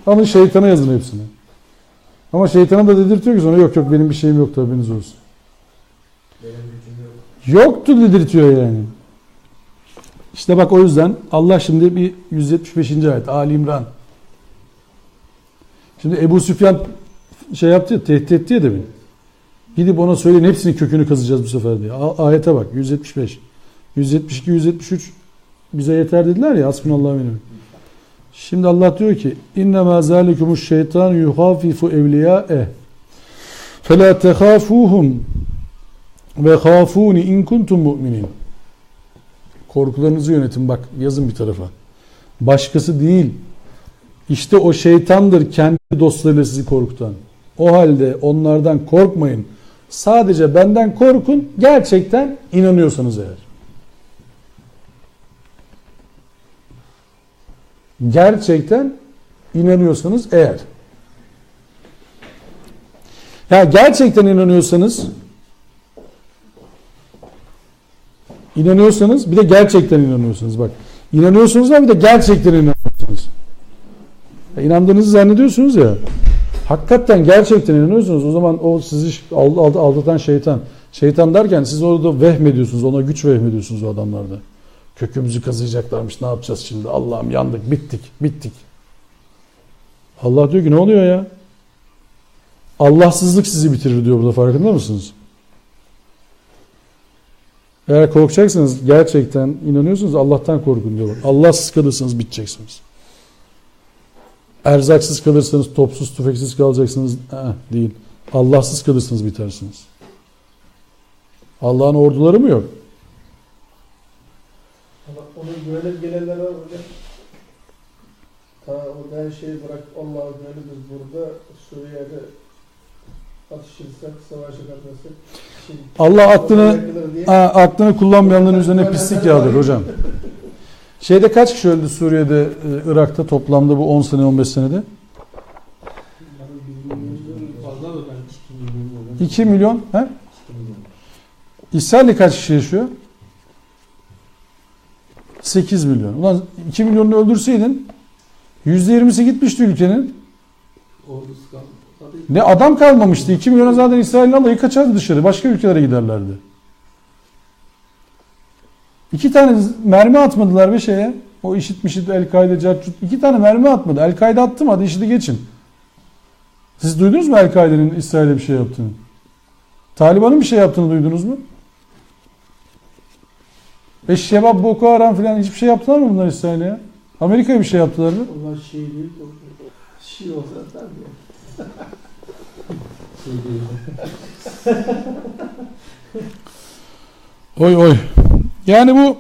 S1: Alın şeytana yazın hepsini. Ama şeytana da dedirtiyor ki sonra yok benim bir şeyim yok, haberiniz olsun. Yoktu dedirtiyor yani. İşte bak o yüzden Allah şimdi bir 175. ayet Ali İmran. Şimdi Ebu Süfyan şey yaptı ya, tehdit etti ya demin. Gidip ona söyleyin hepsinin kökünü kazacağız bu sefer diye. Ayete bak 175. 172 173 bize yeter dediler ya hasbunallahu ve ni'mel. Şimdi Allah diyor ki innemâ zâlikumuş şeytan yuhâfifu evliyâe felâ tehâfûhum ve khâfûni in kuntum mu'minin. Korkularınızı yönetin, bak yazın bir tarafa. Başkası değil. İşte o şeytandır kendi dostlarıyla sizi korkutan. O halde onlardan korkmayın. Sadece benden korkun gerçekten inanıyorsanız eğer. Gerçekten inanıyorsanız eğer. Ya gerçekten inanıyorsanız bir de gerçekten inanıyorsunuz. Bak inanıyorsunuz ama bir de gerçekten inanıyorsunuz. İnandığınızı zannediyorsunuz ya. Hakikaten gerçekten inanıyorsunuz. O zaman o sizi aldatan şeytan. Şeytan derken siz orada vehmediyorsunuz. Ona güç vehmediyorsunuz o adamlarda. Kökümüzü kazıyacaklarmış. Ne yapacağız şimdi? Allah'ım yandık. Bittik. Allah diyor ki ne oluyor ya? Allahsızlık sizi bitirir diyor burada, farkında mısınız? Eğer korkacaksınız, gerçekten inanıyorsunuz, Allah'tan korkun diyor. Allahsız kalırsanız biteceksiniz. Erzaksız kalırsanız, topsuz tüfeksiz kalacaksınız. Değil. Allahsız kalırsanız bitersiniz. Allah'ın orduları mı yok?
S4: Onu güvenip gelenler var hocam. Ta orada her şeyi bırak, Allah'a güvenip biz burada Suriye'de atışırsak, savaşa katılırsak
S1: Allah aklını kullanmayanların üzerine pislik yağdır hocam. Şeyde kaç kişi öldü Suriye'de, Irak'ta toplamda bu 10 sene 15 senede? 2 milyon. He? İsrail'de kaç kişi yaşıyor? 8 milyon. Ulan 2 milyonunu öldürseydin %20'si gitmişti ülkenin. Ne adam kalmamıştı. 2 milyona zaten İsrail'in alayı kaçardı dışarı. Başka ülkelere giderlerdi. 2 tane mermi atmadılar bir şeye. O IŞİD, El-Kaide, Carcut. 2 tane mermi atmadı. El-Kaide attı mı? Hadi IŞİD'i geçin. Siz duydunuz mu El-Kaide'nin İsrail'e bir şey yaptığını? Taliban'ın bir şey yaptığını duydunuz mu? Şebab, Boko Haram filan hiçbir şey yaptılar mı bunlar İsrail'e ya? Amerika'ya bir şey yaptılar mı?
S4: onlar şey değil, şey olsa tabii.
S1: Oy. Yani bu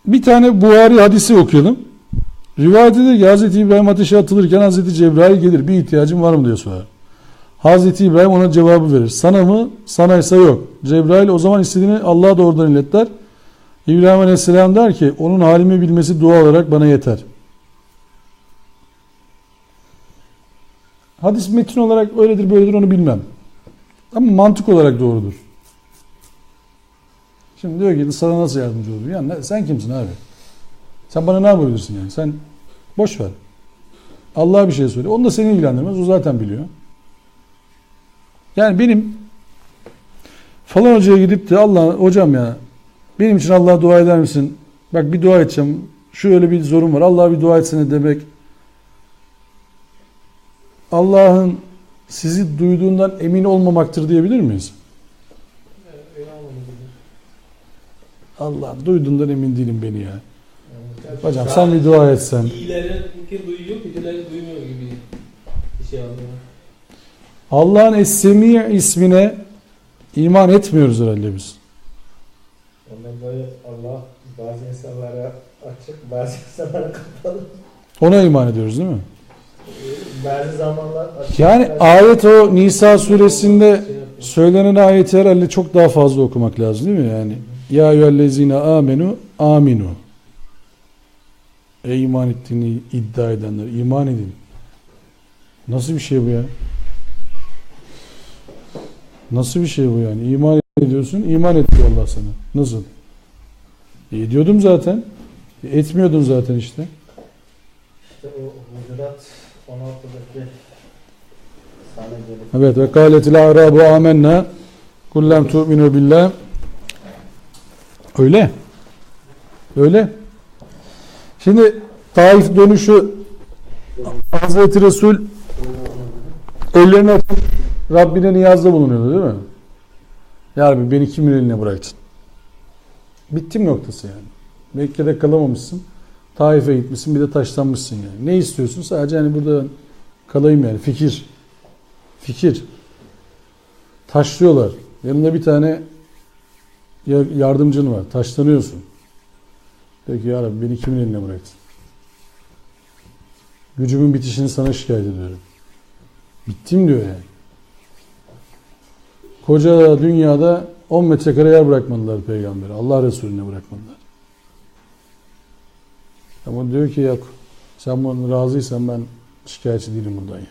S1: bir tane Buhari hadisi okuyalım. Rivayet edilir ki Hz. İbrahim ateşe atılırken Hz. Cebrail gelir. Bir ihtiyacın var mı diye sorar. Hz. İbrahim ona cevabı verir. Sana mı? Sanaysa yok. Cebrail o zaman istediğini Allah'a doğrudan iletler. İbrahim Aleyhisselam der ki onun halimi bilmesi dua olarak bana yeter. Hadis metin olarak öyledir böyledir onu bilmem. Ama mantık olarak doğrudur. Şimdi diyor ki sana nasıl yardımcı olur? Yani sen kimsin abi? Sen bana ne yapabilirsin yani? Sen boş ver. Allah'a bir şey söyle. Onu da seni ilgilendirmez. O zaten biliyor. Yani benim falan hocaya gidip de Allah hocam ya benim için Allah'a dua eder misin? Bak bir dua edeceğim. Şöyle bir zorum var. Allah'a bir dua etsene demek. Allah'ın sizi duyduğundan emin olmamaktır diyebilir miyiz? Allah duyduğundan emin değilim beni ya. Hocam sen bir dua etsen.
S5: İyilerin duyuyor, kötülerin duymuyor gibi bir şey anlıyor.
S1: Allah'ın Es-Semi ismine iman etmiyoruz herhalde biz.
S2: Ondan dolayı Allah bazı insanlara açık, bazı insanlara kapalı.
S1: Ona iman ediyoruz değil mi?
S2: Bazı zamanlar açık.
S1: Yani ayet o Nisa suresinde söylenen ayeti herhalde çok daha fazla okumak lazım değil mi? Yani ya eyyühellezine amenu aminu. Ey iman ettiğini iddia edenler iman edin. Nasıl bir şey bu ya? Nasıl bir şey bu yani? İman ediyorsun, iman et diyor Allah sana. Nasıl? Ediyordum zaten. Etmiyordun zaten işte.
S2: İşte o Hucurat 16'daki sana gelip
S1: Evet ve kâletil a'râbu âmennâ kul lem tu'minu billah. Öyle. Öyle. Şimdi Taif dönüşü Hazreti Resul ellerini açıp Rabbine niyazda bulunuyordu değil mi? Ya Rabbi beni kimin eline bıraktın? Bittim noktası yani. Mekke'de kalamamışsın. Taif'e gitmişsin, bir de taşlanmışsın yani. Ne istiyorsun? Sadece hani burada kalayım yani. Fikir. Fikir. Taşlıyorlar. Yanında bir tane yardımcın var. Taşlanıyorsun. Diyor ki ya Rabbi beni kimin eline bıraktın? Gücümün bitişini sana şikayet ediyorum. Bittim diyor yani. Koca dünyada 10 metrekare yer bırakmadılar peygamberi. Allah Resulüne bırakmadılar. Ama diyor ki yok. Sen bana razıysan ben şikayetçi değilim bundan ya.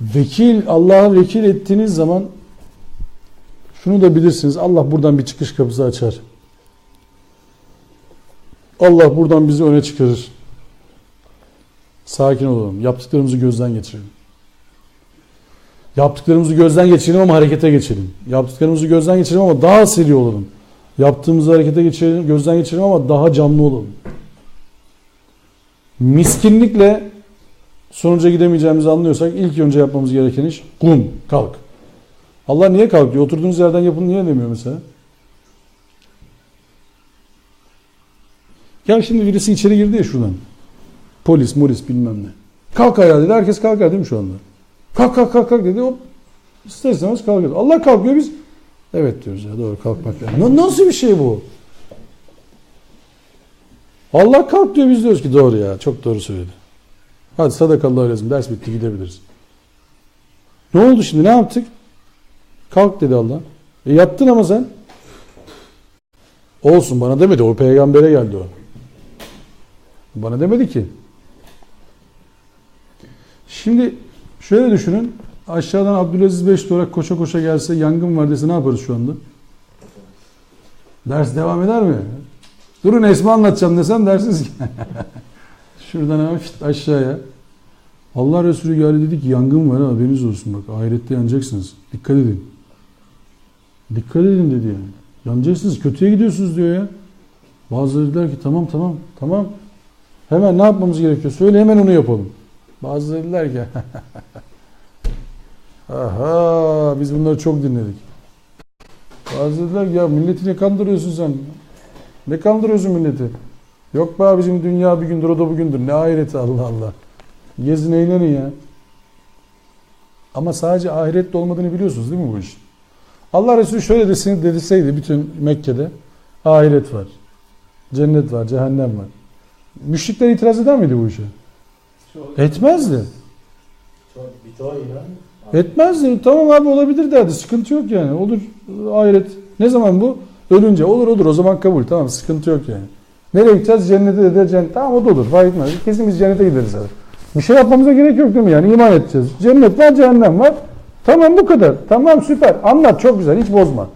S1: Vekil, Allah'a vekil ettiğiniz zaman şunu da bilirsiniz. Allah buradan bir çıkış kapısı açar. Allah buradan bizi öne çıkarır. Sakin olalım. Yaptıklarımızı gözden geçirelim. Yaptıklarımızı gözden geçirelim ama harekete geçelim. Yaptıklarımızı gözden geçirelim ama daha seri olalım. Yaptığımızı harekete geçirelim, gözden geçirelim ama daha canlı olalım. Miskinlikle sonuca gidemeyeceğimizi anlıyorsak ilk önce yapmamız gereken iş kum, kalk. Allah niye kalk diyor? Oturduğunuz yerden yapın niye demiyor mesela? Ya şimdi birisi içeri girdi ya şuradan. Polis, bilmem ne. Kalk ayağa dedi. Herkes kalkar değil mi şu anda? Kalk dedi. Hop. İster istemez kalkıyor. Allah kalkıyor biz. Evet diyoruz ya doğru kalkmak lazım. Nasıl bir şey bu? Allah kalk diyor biz diyoruz ki doğru ya çok doğru söyledi. Hadi sadakallahu lazım ders bitti gidebiliriz. Ne oldu şimdi ne yaptık? Kalk dedi Allah. Yattın ama sen. Olsun bana demedi o peygambere geldi o. Bana demedi ki. Şimdi şöyle düşünün. Aşağıdan Abdülaziz Beşli olarak koşa koşa gelse yangın var dese ne yaparız şu anda? Ders devam eder mi? Durun Esma anlatacağım desem dersiniz ki. Şuradan hafif aşağıya. Allah Resulü geldi dedi ki yangın var ha haberiniz olsun bak ahirette yanacaksınız. Dikkat edin. Dikkat edin dedi yani. Yanacaksınız kötüye gidiyorsunuz diyor ya. Bazıları der ki tamam. Hemen ne yapmamız gerekiyor? Söyle hemen onu yapalım. Bazıları dediler ki aha biz bunları çok dinledik. Bazıları dediler ki ya milleti ne kandırıyorsun sen? Ne kandırıyorsun milleti? Yok be abicim dünya bir gündür o da bugündür. Ne ahireti Allah Allah. Gezin eğlenin ya. Ama sadece ahirette olmadığını biliyorsunuz değil mi bu işin? Allah Resulü şöyle deseydi bütün Mekke'de ahiret var. Cennet var, cehennem var. Müşrikler itiraz eder miydi bu işe? Etmezdi.
S2: Birçoğu inan.
S1: Etmezdi. Tamam abi olabilir derdi. Sıkıntı yok yani. Olur ahiret. Ne zaman bu? Ölünce. Olur o zaman kabul. Tamam sıkıntı yok yani. Nereye gideceğiz? Cennete de cennet. Tamam o da olur. Fark etmez. Kesin biz cennete gideriz abi. Bir şey yapmamıza gerek yok değil mi yani? İman edeceğiz. Cennet var, cehennem var. Tamam bu kadar. Tamam süper. Anlat çok güzel. Hiç bozma.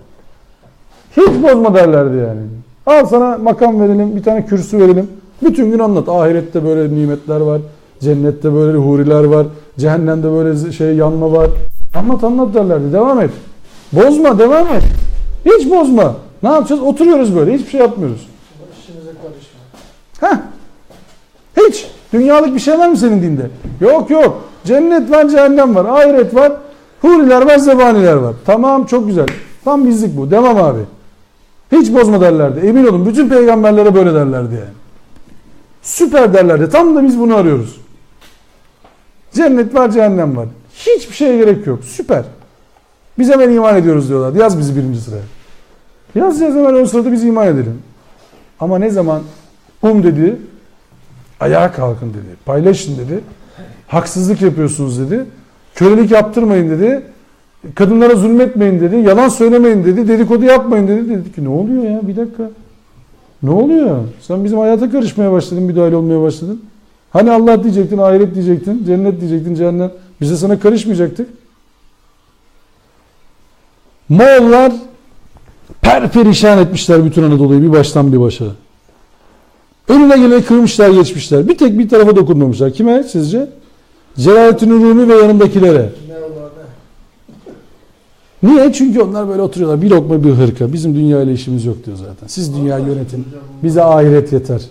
S1: Hiç bozma derlerdi yani. Al sana makam verelim. Bir tane kürsü verelim. Bütün gün anlat. Ahirette böyle nimetler var. Cennette böyle huriler var. Cehennemde böyle yanma var. Anlat derlerdi. Devam et. Bozma devam et. Hiç bozma. Ne yapacağız? Oturuyoruz böyle. Hiçbir şey yapmıyoruz.
S4: İşimize karışma.
S1: Hiç. Dünyalık bir şey var mı senin dinde? Yok. Cennet var, cehennem var. Ahiret var. Huriler var, zebaniler var. Tamam çok güzel. Tam bizlik bu. Devam abi. Hiç bozma derlerdi. Emin olun bütün peygamberlere böyle derlerdi yani. Süper derlerdi. Tam da biz bunu arıyoruz. Cennet var, cehennem var. Hiçbir şeye gerek yok. Süper. Biz hemen iman ediyoruz diyorlar. Yaz bizi birinci sıraya. Yaz hemen ön sırada biz iman edelim. Ama ne zaman dedi, ayağa kalkın dedi, paylaşın dedi, haksızlık yapıyorsunuz dedi, kölelik yaptırmayın dedi, kadınlara zulmetmeyin dedi, yalan söylemeyin dedi, dedikodu yapmayın dedi. Dedik ki ne oluyor ya bir dakika. Ne oluyor? Sen bizim hayata karışmaya başladın, müdahale olmaya başladın. Hani Allah diyecektin, ahiret diyecektin, cennet diyecektin, cehennem. Biz de sana karışmayacaktık. Moğollar perperişan etmişler bütün Anadolu'yu bir baştan bir başa. Önüne geleni kırmışlar geçmişler. Bir tek bir tarafa dokunmamışlar. Kime sizce? Celaleddin Rumi ve yanındakilere.
S4: Ne olur ne?
S1: Niye? Çünkü onlar böyle oturuyorlar. Bir lokma bir hırka. Bizim dünya ile işimiz yok diyor zaten. Siz dünyayı yönetin. Bize ahiret yeter.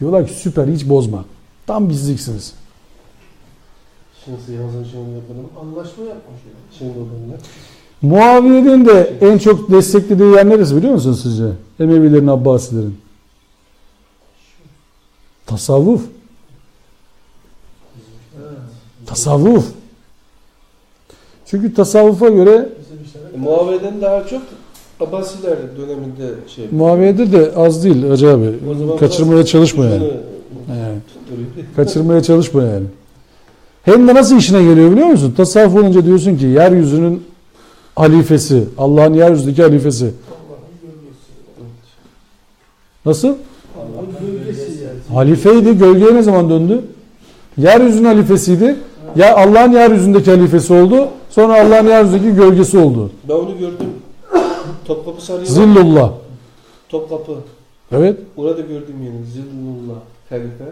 S1: Diyorlar ki süper hiç bozma. Tam bizliksiniz.
S3: Şimdi Ramazan şeyini yapalım.
S4: Anlaşma yapmış ya.
S3: Şimdi olalım ne?
S1: Muaviye'nin de en çok desteklediği yer neresi biliyor musunuz sizce? Emevilerin, Abbasilerin. Tasavvuf. Tasavvuf. Çünkü tasavvufa göre
S3: Muaviye'den daha çok Abbasiler döneminde şey.
S1: Muaviye'de de az değil Hacı abi.
S3: O zaman
S1: Kaçırmaya çalışma yani.
S3: ucunu
S1: Yani.
S3: tutturuyor.
S1: Kaçırmaya çalışma yani. Hem de nasıl işine geliyor biliyor musun? Tasavvuf olunca diyorsun ki yeryüzünün halifesi, Allah'ın yeryüzündeki halifesi.
S4: Allah'ın gölgesi.
S1: Nasıl?
S4: Allah'ın gölgesi yani.
S1: Halifeydi, gölgeye ne zaman döndü? Yeryüzünün halifesiydi. Ya Allah'ın yeryüzündeki halifesi oldu. Sonra Allah'ın yeryüzündeki gölgesi oldu.
S3: Ben onu gördüm. Topkapı Sarayı var.
S1: Zillullah.
S3: Topkapı.
S1: Evet.
S3: Orada gördüm yani. Zillullah. Halife.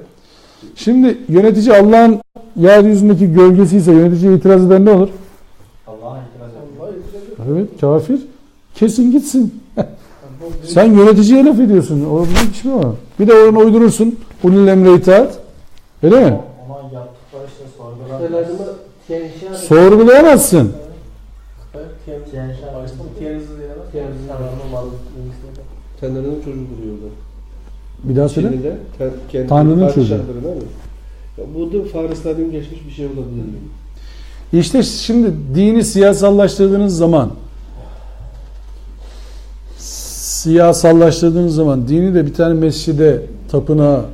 S1: Şimdi yönetici Allah'ın yeryüzündeki gölgesi ise yöneticiye itiraz eden ne olur?
S2: Allah'a itiraz ediyor.
S4: Allah'a itiraz ediyor.
S1: Evet, kafir. Kesin gitsin.
S4: Bu
S1: Sen yöneticiye laf ediyorsun. O bir iş mi o? Bir de onu uydurursun. Ulul emre itaat. Öyle mi?
S2: Ama yaptıkları işte
S3: Helalime
S2: sorgulanmaz.
S3: Tiyanşan.
S1: Sorgulayamazsın.
S3: Tanrı'nın çocuğudur diyorlar.
S1: Bir daha söyle.
S3: Çinliler. Kendi
S1: Tanrı'nın
S3: padişahları değil mi? Ya bu da Farislerden geçmiş bir şey olabilir.
S1: İşte şimdi dini siyasallaştırdığınız zaman dini de bir tane mescide, tapınağa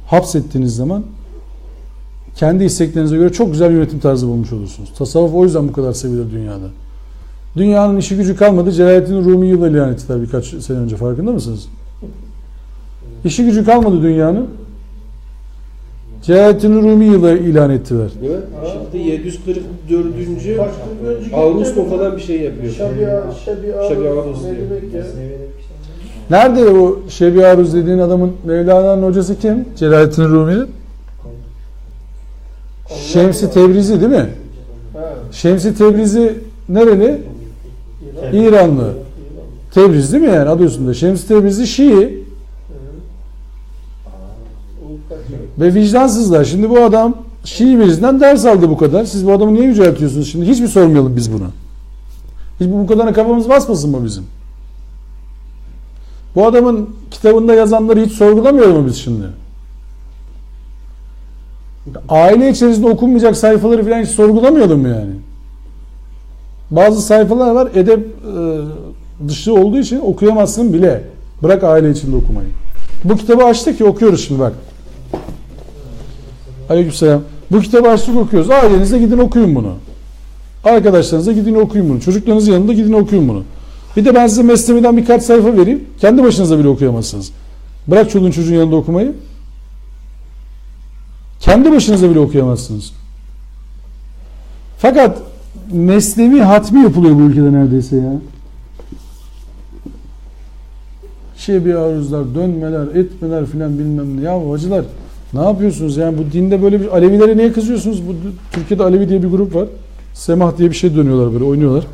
S1: hapsettiğiniz zaman kendi isteklerinize göre çok güzel bir yönetim tarzı bulmuş olursunuz. Tasavvuf o yüzden bu kadar sevilir dünyada. Dünyanın işi gücü kalmadı. Celalettin Rumi'yi yıl ilan ettiler birkaç sene önce. Farkında mısınız? İşi gücü kalmadı dünyanın. Celalettin Rumi yılı ilan ettiler.
S3: Evet. Şimdi 744.
S4: kaç gün önce
S3: Ağustos mu falan bir şey yapıyor.
S4: Şebi
S3: Ağustos
S4: ne
S3: diyor.
S4: demek ya?
S1: Nerede o Şebi Aruz dediğin adamın Mevlana'nın hocası kim? Celalettin Rumi'nin. Şemsi Tebrizi değil mi?
S4: Ha,
S1: Şemsi Tebrizi nereli? İranlı. Tebriz değil mi yani adı üstünde? Şemsi Tebrizi Şii ve vicdansızlar. Şimdi bu adam Şii birisinden ders aldı bu kadar. Siz bu adamı niye yüceltiyorsunuz şimdi? Hiç mi sormayalım biz buna? Hiç bu kadarına kafamız basmasın mı bizim? Bu adamın kitabında yazanları hiç sorgulamıyor mu biz şimdi? Aile içerisinde okunmayacak sayfaları falan hiç sorgulamayalım mı yani? Bazı sayfalar var edep dışı olduğu için okuyamazsın bile. Bırak aile içinde okumayı. Bu kitabı açtık ki okuyoruz şimdi bak. Aleykümselam. Bu kitabı açtık okuyoruz. Ailenizde gidin okuyun bunu. Arkadaşlarınıza gidin okuyun bunu. Çocuklarınızın yanında gidin okuyun bunu. Bir de ben size Mesnevi'den birkaç sayfa vereyim. Kendi başınıza bile okuyamazsınız. Bırak çoluğun çocuğun yanında okumayı. Kendi başınıza bile okuyamazsınız. Fakat Mesnevi hatmi yapılıyor bu ülkede neredeyse ya. Şebi aruzlar, dönmeler, etmeler filan bilmem ne. Ya hacılar ne yapıyorsunuz yani bu dinde böyle bir Alevilere niye kızıyorsunuz? Bu Türkiye'de Alevi diye bir grup var. Semah diye bir şey dönüyorlar böyle oynuyorlar.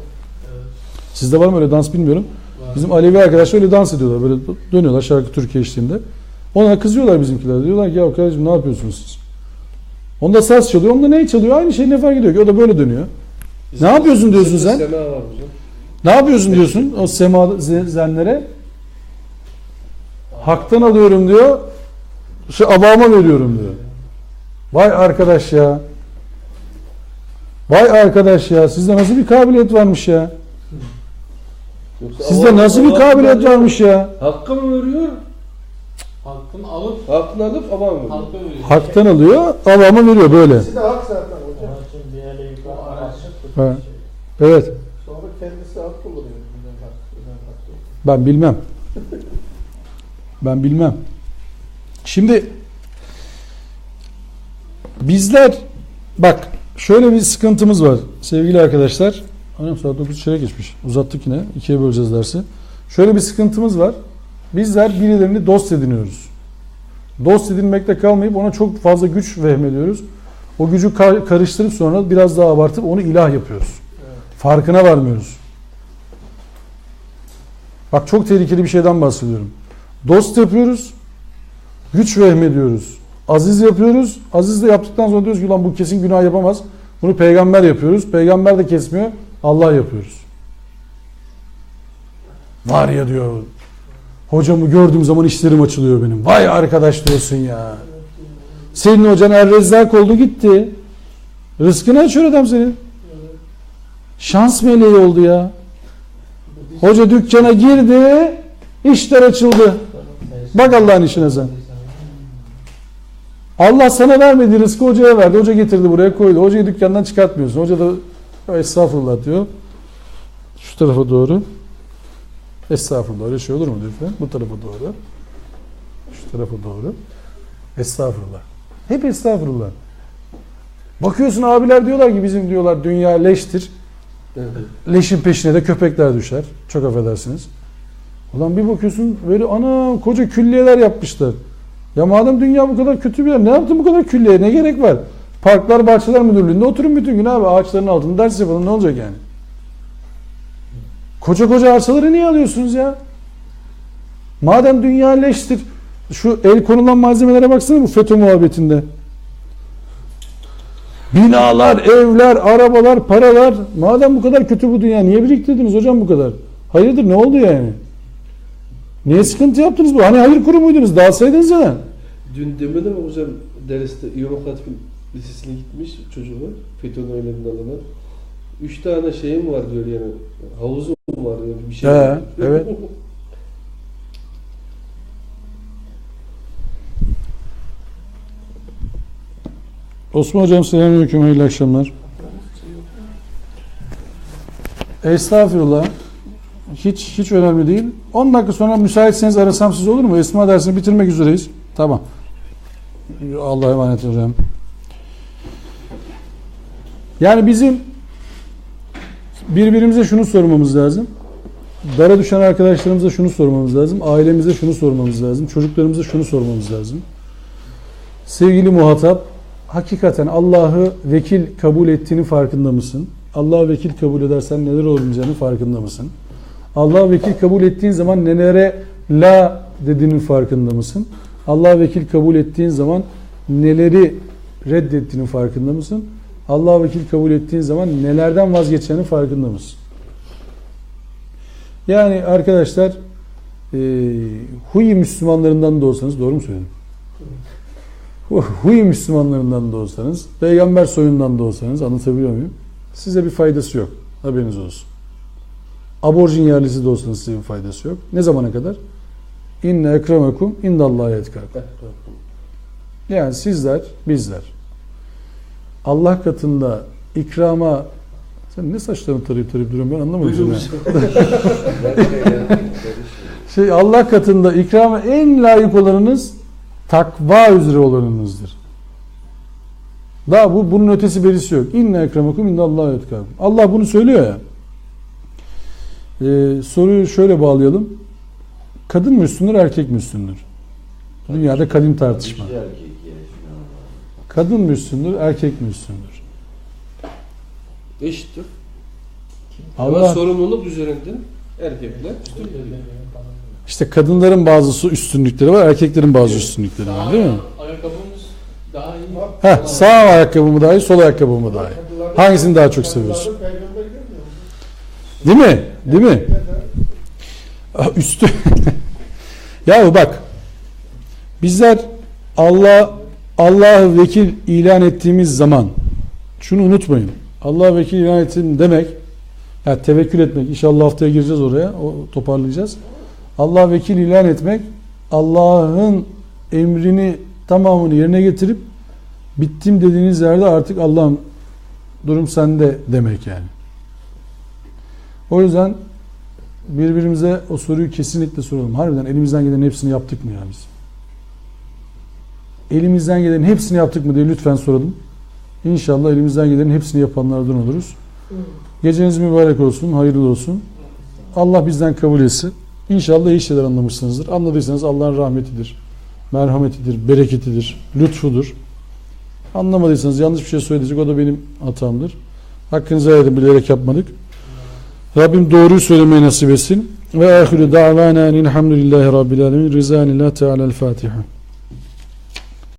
S1: Sizde var mı öyle dans bilmiyorum. Bizim Alevi arkadaşlar öyle dans ediyorlar. Böyle dönüyorlar şarkı Türkiye eşliğinde. Ona kızıyorlar bizimkiler. Diyorlar ki ya kardeşim ne yapıyorsunuz siz? Onda saz çalıyor, onda ne çalıyor? Aynı şey ne fark ediyor ki? O da böyle dönüyor. Ne yapıyorsun diyorsun sen?
S3: Sema var hocam.
S1: Ne yapıyorsun diyorsun o semazenlere? Hak'tan alıyorum diyor. Şu abama veriyorum diyor. Vay arkadaş ya. Vay arkadaş ya. Sizde nasıl bir kabiliyet varmış ya?
S3: Yoksa
S1: Sizde nasıl bir kabiliyet varmış ya?
S3: Hakkı mı veriyor?
S5: Hakkını alıp
S3: Hakkını alıp aman veriyor.
S5: halka veriyor.
S1: Hak'tan alıyor, abama veriyor böyle.
S4: İkisi de hak zaten hocam.
S2: Onun için bir ele yukarı araçlık
S1: Ha. Evet.
S4: Sonra kendisi hak buluyor.
S1: Ben bilmem. Ben bilmem. Şimdi bizler bak şöyle bir sıkıntımız var sevgili arkadaşlar. Anam saat 9 çeyrek geçmiş. Uzattık yine. 2'ye böleceğiz dersi. Şöyle bir sıkıntımız var. Bizler birilerini dost ediniyoruz. Dost edinmekte kalmayıp ona çok fazla güç vehmediyoruz. O gücü karıştırıp sonra biraz daha abartıp onu ilah yapıyoruz. Farkına varmıyoruz. Bak çok tehlikeli bir şeyden bahsediyorum. Dost yapıyoruz. Güç vehmediyoruz. Aziz yapıyoruz. Aziz de yaptıktan sonra diyoruz ki lan bu kesin günah yapamaz. Bunu peygamber yapıyoruz. Peygamber de kesmiyor. Allah yapıyoruz. Var ya diyor, hocamı gördüğüm zaman işlerim açılıyor benim. Vay arkadaş diyorsun ya. Senin hocan Er-Rezzak oldu gitti. Rızkını açıyor adam senin. Şans meleği oldu ya. Hoca dükkana girdi, işler açıldı. Bak Allah'ın işine sen. Allah sana vermediği rızkı hocaya verdi. Hoca getirdi buraya koydu. Hocayı dükkandan çıkartmıyorsun. Hoca da estağfurullah diyor. Şu tarafa doğru. Estağfurullah. Öyle şey olur mu lütfen? Bu tarafa doğru. Şu tarafa doğru. Estağfurullah. Hep estağfurullah. Bakıyorsun abiler diyorlar ki bizim diyorlar dünya leştir.
S3: Evet.
S1: Leşin peşine de köpekler düşer. Çok affedersiniz. Ulan bir bakıyorsun böyle ana koca külliyeler yapmışlar. Ya madem dünya bu kadar kötü bir yer, ne yaptın bu kadar külliye? Ne gerek var? Parklar Bahçeler Müdürlüğü'nde oturun bütün gün abi. Ağaçların altında ders yapalım, ne olacak yani? Koca koca arsaları niye alıyorsunuz ya? Madem dünya leştir. Şu el konulan malzemelere baksana bu FETÖ muhabbetinde. Binalar, evler, arabalar, paralar. Madem bu kadar kötü bu dünya, niye biriktirdiniz hocam bu kadar? Hayırdır, ne oldu yani? Niye sıkıntı yaptınız bu? Hani hayır kurumuydunuz, dağılsaydınız ya.
S3: Dün demedim mi hocam derste İmam Hatip Lisesi'ne gitmiş çocuklar. FETÖ'nün öğleninden alınan. 3 tane şeyim var diyor yani. Havuzum var diyor. Bir şey var.
S1: Evet. Osman hocam selamünaleyküm, hayırlı akşamlar. Estağfurullah. Hiç önemli değil. 10 dakika sonra müsaitseniz arasam siz olur mu? Esma dersini bitirmek üzereyiz. Tamam. Allah'a emanet hocam. Yani bizim birbirimize şunu sormamız lazım. Dara düşen arkadaşlarımıza şunu sormamız lazım. Ailemize şunu sormamız lazım. Çocuklarımıza şunu sormamız lazım. Sevgili muhatap, hakikaten Allah'ı vekil kabul ettiğinin farkında mısın? Allah'ı vekil kabul edersen neler olabileceğinin farkında mısın? Allah'ı vekil kabul ettiğin zaman nelere la dediğinin farkında mısın? Allah'ı vekil kabul ettiğin zaman neleri reddettiğinin farkında mısın? Allah'ı vekil kabul ettiğin zaman nelerden vazgeçeceğinin farkında mısın? Yani arkadaşlar Huy Müslümanlarından da olsanız, doğru mu söyledim? Huy Müslümanlarından da olsanız, peygamber soyundan da olsanız, anlatabiliyor muyum? Size bir faydası yok. Haberiniz olsun. Aborjin yerlisi de olsanız size bir faydası yok. Ne zamana kadar? İnne ekremekum indallahi etkakum. Yani sizler, bizler Allah katında ikrama, sen ne saçlarını tarayıp duruyorsun ben anlamadım. Allah katında ikrama en layık olanınız takva üzere olanınızdır. Daha bunun ötesi berisi yok. İnne ekremekum indallahi etkakum. Allah bunu söylüyor ya. Soruyu şöyle bağlayalım. Kadın mı üstündür, erkek mi üstündür? Dünyada kadim tartışma. Kadın mı üstündür, erkek mi üstündür?
S3: Eşittir.
S1: Allah,
S3: ama sorumluluk üzerinden erkekler üstün.
S1: İşte kadınların bazı üstünlükleri var, erkeklerin bazı üstünlükleri var, değil mi?
S5: Ayakkabımız daha iyi.
S1: Sağ ayakkabı mı daha iyi, sol ayakkabı mı daha iyi? Hangisini daha çok seviyorsun? Değil mi? Değil mi? Üstü. Yahu bak, bizler Allah'ı vekil ilan ettiğimiz zaman şunu unutmayın. Allah'ı vekil ilan ettim demek, yani tevekkül etmek, inşallah haftaya gireceğiz oraya, toparlayacağız. Allah'ı vekil ilan etmek, Allah'ın emrini tamamını yerine getirip bittim dediğiniz yerde artık Allah'ım durum sende demek yani. O yüzden birbirimize o soruyu kesinlikle soralım. Harbiden elimizden gelenin hepsini yaptık mı ya biz? Elimizden gelenin hepsini yaptık mı diye lütfen soralım. İnşallah elimizden gelenin hepsini yapanlardan oluruz. Geceniz mübarek olsun, hayırlı olsun. Allah bizden kabul etsin. İnşallah iyi şeyler anlamışsınızdır. Anladıysanız Allah'ın rahmetidir, merhametidir, bereketidir, lütfudur. Anlamadıysanız yanlış bir şey söyleyecek, o da benim hatamdır. Hakkınızı helal edin, bilerek yapmadık. Rabbim doğruyu söylemeyi nasip etsin. Ve ahiru da'vana elhamdülillahi rabbil alemin. Rizanillah Teala'l Fatiha.